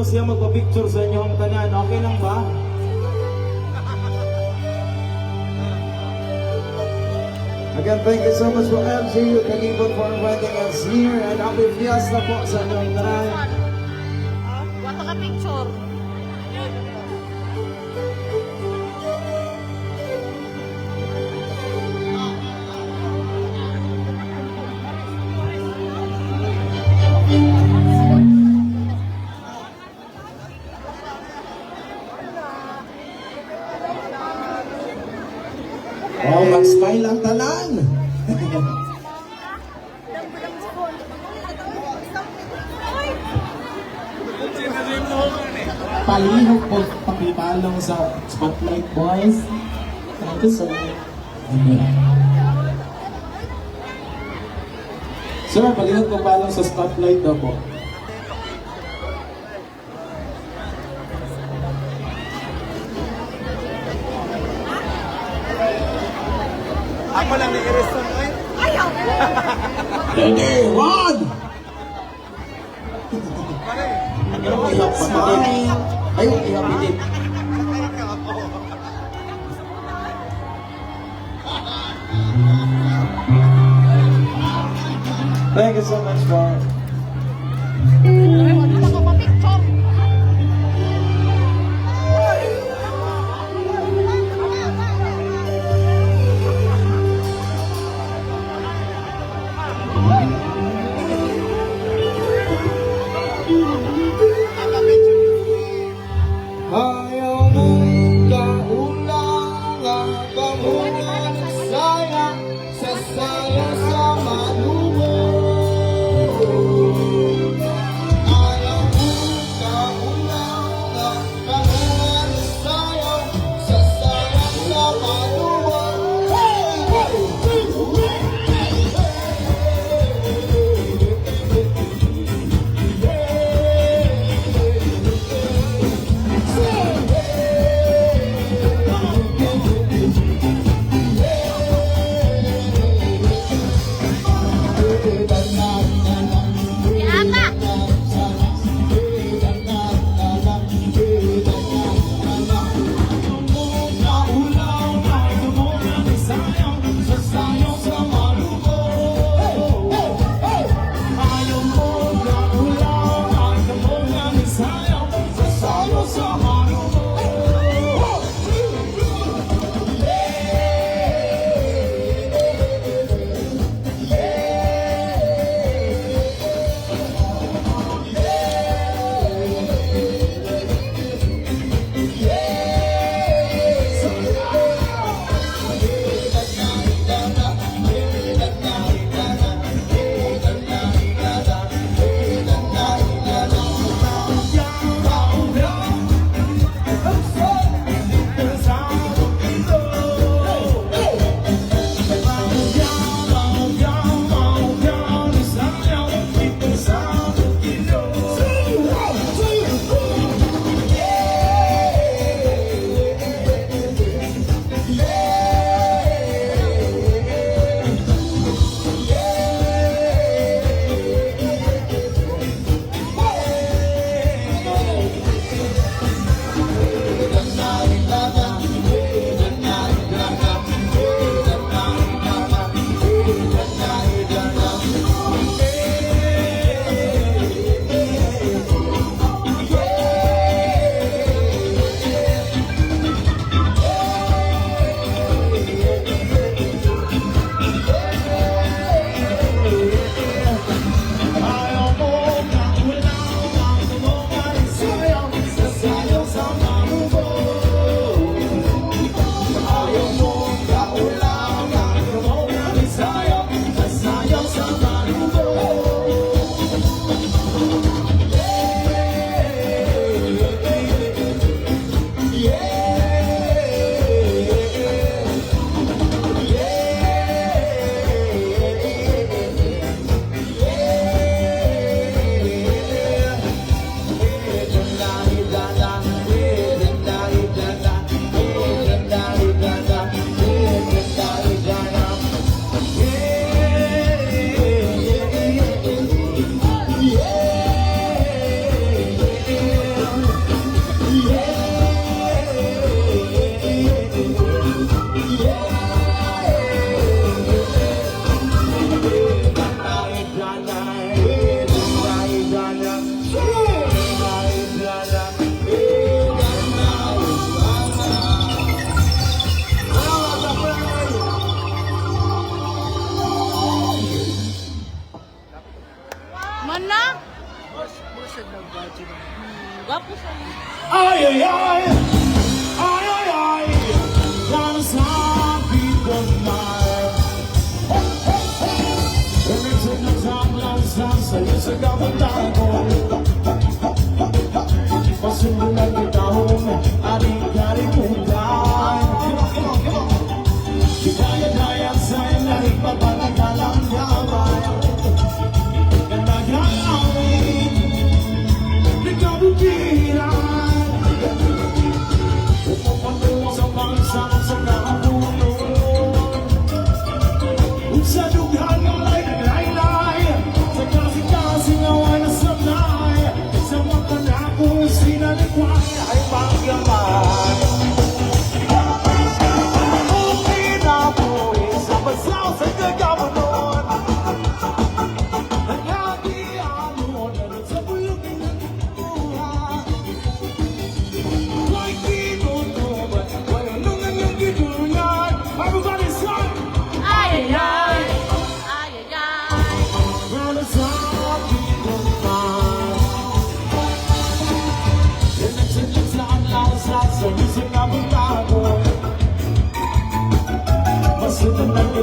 daw siya magpa-picture sa inyong tanan. Okay lang ba? Again, thank you so much for LGU Kalibot for inviting us here and happy fiesta po sa inyong tanan. Wato ka picture. Oh, mag-smile ang tanan. Palihog po pakitalong sa Spotlight Boys. Thank you, sir. Sir, palihog po palong sa Spotlight daw po. Ako lang ni Irison, oy. Ready, one! Ayaw, ihap patid. Ayaw, ihap patid. Thank you so much for Wato ka pa picture. Ayaw mong kaulang ang pamungan saya sa saya sa malumo.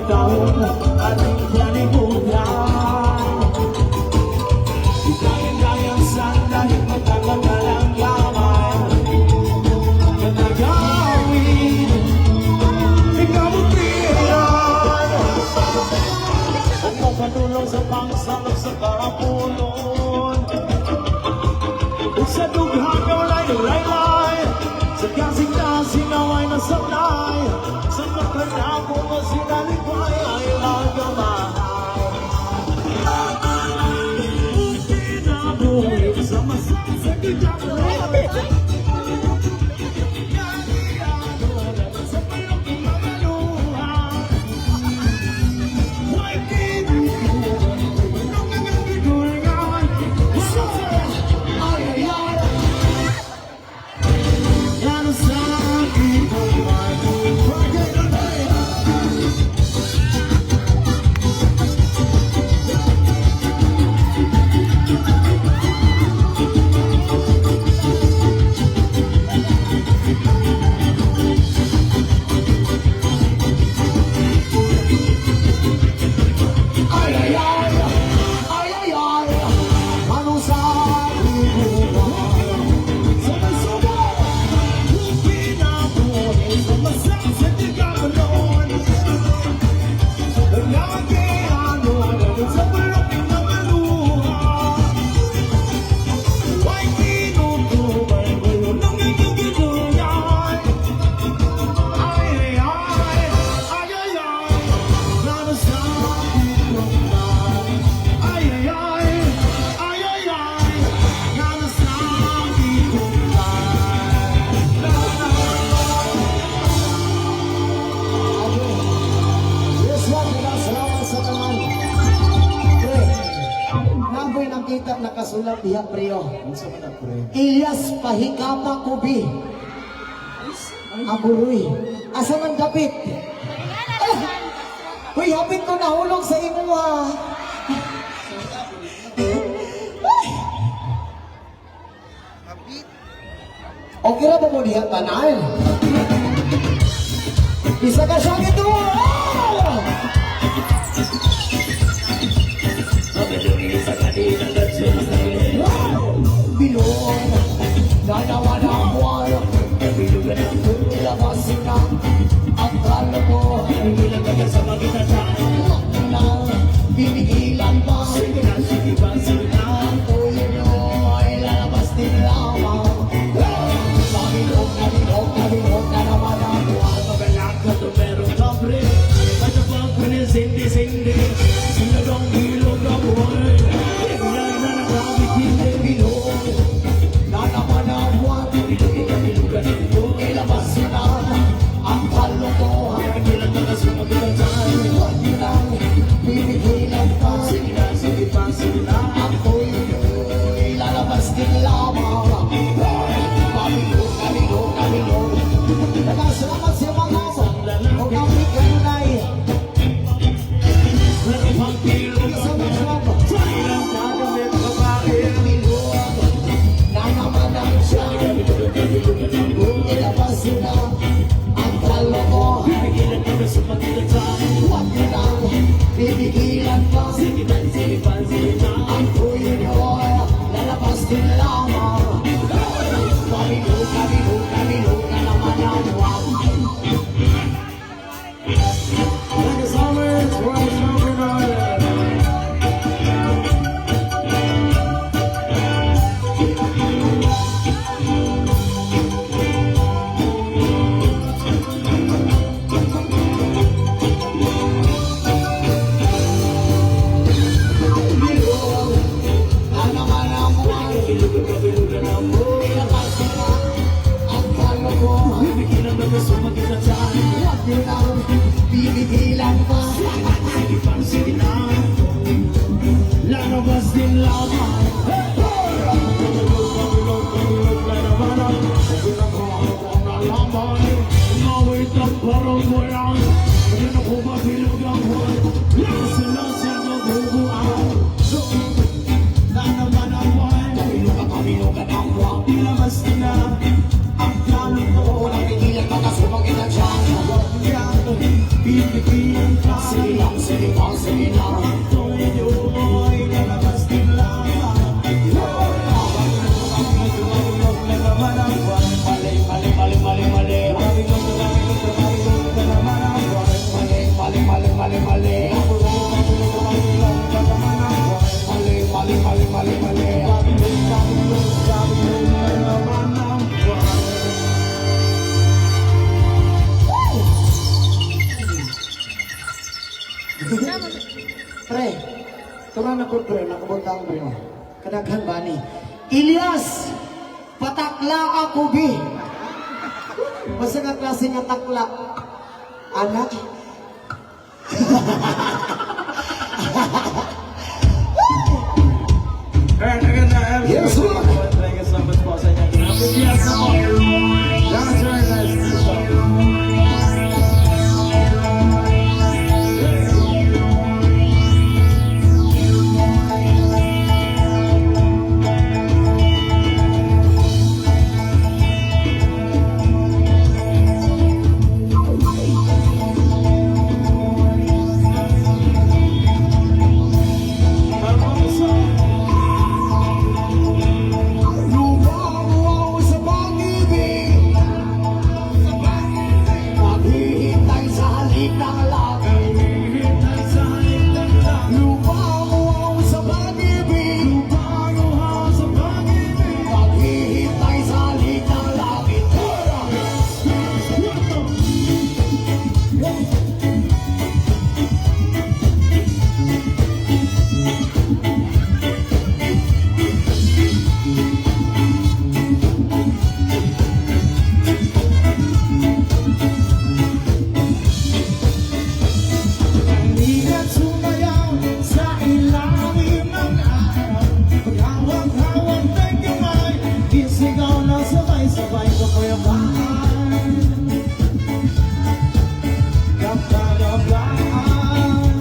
taon ating kalimutan. Di kayang-kayang sandahin magkakagalang lamang na nagawin ikabutihan. At magpatulong sa pangsalok sa karapulon, sa dughang gawalay laylay, sa kasing-kasing naway na sablay, sa makanako mo sinalipay ay lagamahay. Pinabuhin sa masasakit ako, naniado na sa palong mamaluhan. Why did you do nung nangangitulingan? Ay, ay, ay. Yan ang sabi ko, ay, ay, ay, ay, ay, ay, anong sabi ko ba? Sabay-sabay, kung pinabuhin sa masasakit ako noon, naglagiano naman sa balok ng maluha. May tinutuman ko yun ang nagigitulan. Ay, ay, ay, ay, ay, ay, nanasabi ko na. Ay, ay, ay, ay, ay, ay, nanasabi ko na. Yes, Lord, salamat sa tanan. Pre, naboy nakita nakasulat diha preyo. Ilyas pahikama kubi. Aburoy. Asa man dapit? Uy, hapit ko nahulog sa imo ha. Okay ra ba mo diha tanan? Bisa ka siya ito! Bilong, dalawa na buwan, ilabasin na ang kala mo. Bibilang ka sa magkita binigilan pa. Sige na, sige ba, sige na. Ang tuyo nyo ay lalabas din lamang. Mabilog, nabilog, nabilog na naman ang buwan. Magalak ka to pero kabre, matapang ko ni sindi-sindi, sinagong ilog ang buhay. Iyan na nakabit hindi. Bilog, na naman ang buwan. Bilugan ito, Ilabasin na ang kalokohan. bilang ka sa magkita. Huwag nyo nang binigilan pa. Sige na, sige pa, sige na. Ang tuyo nyo'y lalabas din lamang. Mabilog, nabilog, nabilog. Salamat sa mga mo. Huwag ang biganay. Natipang ilog Sa ang mga mo. ilang kagamit babae. Bilog, na naman ang siya. Ilabasin na ang kalokohan. Bigilan ka sa magkita. Huwag nyo nang bibigilan pa. Sige na, sige pa, sige na. Ang tuyo nyo'y lalabas din lamang. Mabilog, nabilog, nabilog na naman ang buwan. Thank you so much for showing us. Bilog, na naman ang buwan. Bilugan ang buhay. Ilabasin na ang kalokohan. Bigilan ka sa magkita. Huwag nyo nang bibigilan pa. Sige pa, sige na. Lalabas din lamang. Mawit ang parang walang. Hindi na ko mabilog ang buwan. Lasa-lasa na bubuan. Na naman ang buwan. Kabilugan ang buwan. Ilabas na ang plano ko. Walang pigilan makasubok ina dyan. Bibigilan ka. Sige Pre, turang na po pre, nakabutang pre mo. Kadaghan ba ni? Ilyas, patakla ako bi. Basta nga klase nga takla. Anak. Alright, again, Yes, sir. thank you so much po sa inyo. Yes, po. That's very nice. Lumawa sa pag-ibig, naghihintay sa halik ng langit. Lumawa sa pag-ibig, naghihintay sa halik ng langit. Ingat sumayaw sa ilalim ng araw. Paghawak-hawak ng kamay, isigaw na sabay-sabay kapayapaan. Kapayapaan.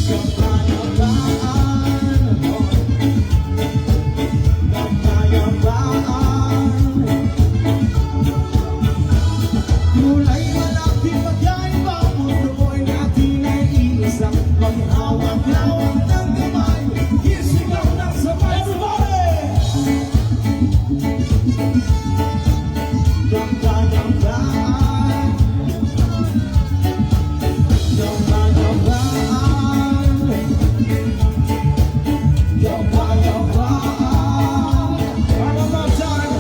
Kapayapaan. Kapayapaan. Mulai malapit magkaiba, mundo mo'y natin ay iisang. Maghawak-hawak ng kamay, isigaw ng sabay-sabay. Ganda-gandaan. Ganda-gandaan. Ganda-gandaan. Para mag-time.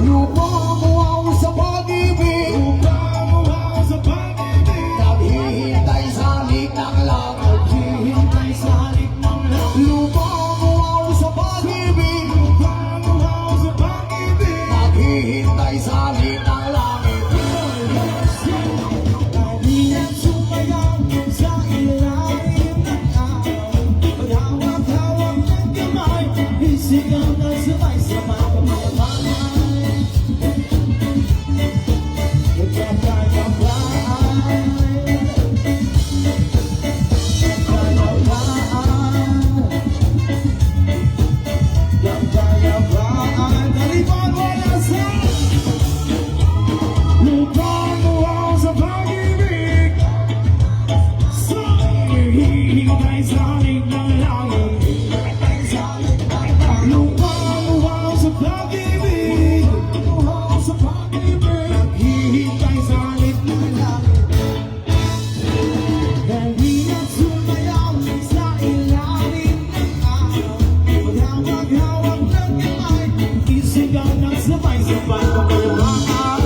Lumawa sa pag-ibig, Lumawa sa pag-ibig, naghihintay sa halik ng langit. hihintay sa halik ng langit. Lumawa sa pag-ibig, Lumawa sa pag-ibig, naghihintay sa halik ng langit. kaibigan sumayaw sa ilalim ng araw. Paghawak-hawak ng kamay, isigaw na sabay-sabay kapayapaan. Sabay-sabay kapayapaan.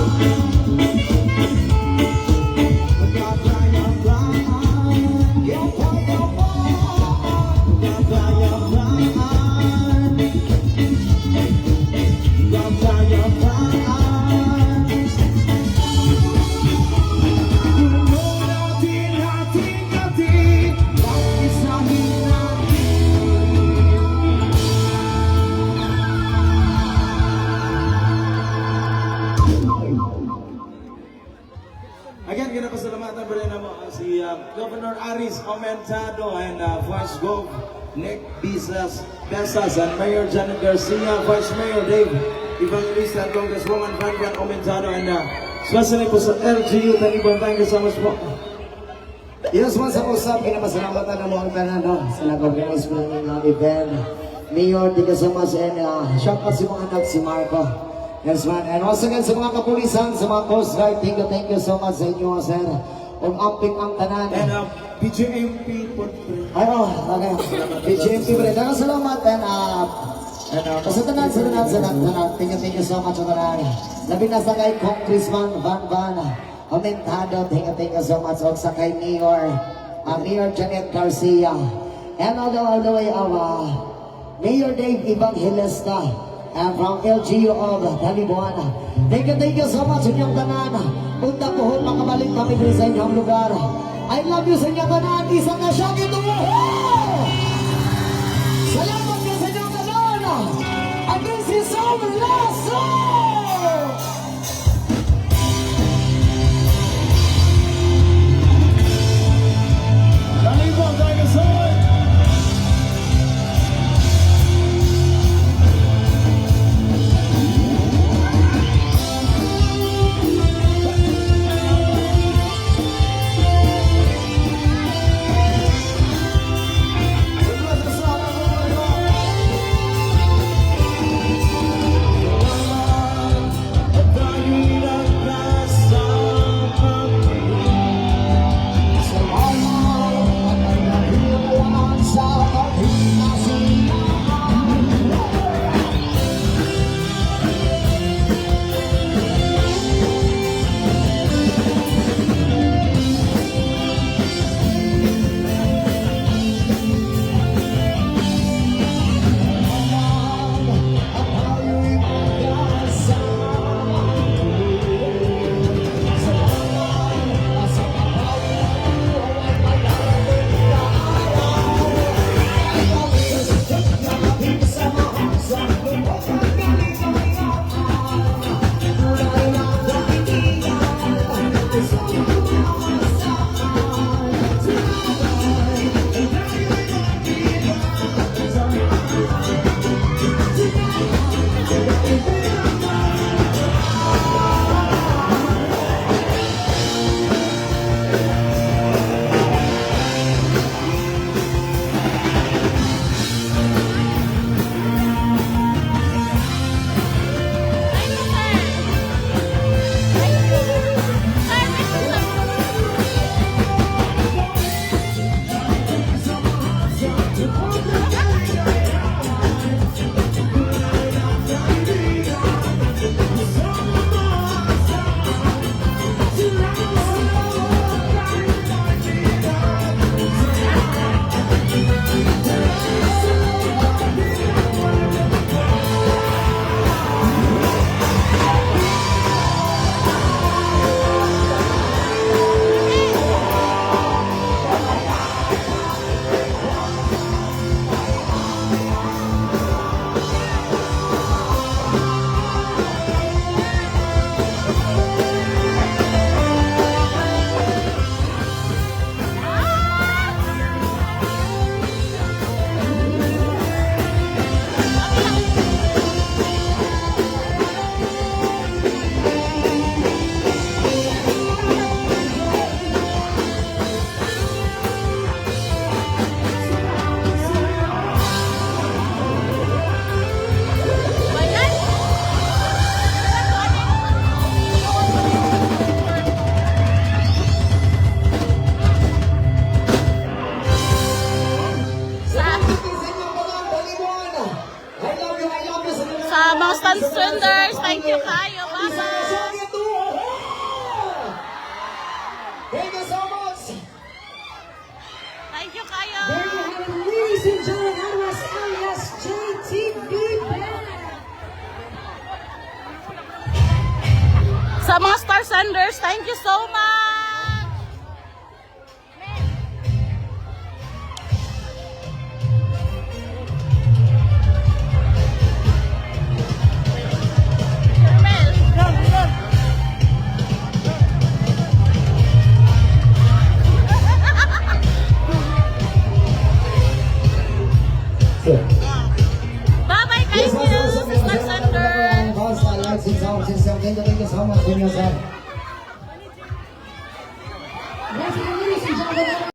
Again, ginapasalamatan pa rin naman si Governor Aris Aumentado and Vice Gov Nick Besas and Mayor Janet Garcia, Vice Mayor Dave Evangelista, and Congresswoman Van Aumentado, and especially po sa LGU, thank you so much po. Yes, once ako sa pinapasalamatan ng mga Canada sa nag-organize po ng event. Mayor, thank you so much, and shout out si mga anak, si Marco. Yes, man. And once again, sa mga kapulisan, sa mga Coast Guard, thank you so much sa inyo, sir. Kung amping ang tanan. And BJMP po. Ay, oh, okay. BGMP pa rin. Dagang salamat, and sa tanan, thank you so much sa tanan. Labi na sa kay Congressman Van. Aumentado, thank you so much. Og sa kay Mayor, Mayor Janet Garcia. And all the way, Mayor Dave Evangelista. And from LGU of Talibuana. Thank you so much inyong tanan. Punta po, makabalik kami din sa inyong lugar. I love you sa inyong tanan. Isang na siya ito. Salamat ka sa inyong tanan. Again si Sam Lasso. Talibong Dinosaur! Sa mga stand-senders, thank you kayo. Bye-bye. Thank you so much. Thank you kayo. There you have it, ladies and gentlemen. That was alias JTV Band. Sa mga star senders, thank you so much. Bye-bye, thank you, Sister Sender. Thank you so much, Junior, sir. Yes, ladies and gentlemen.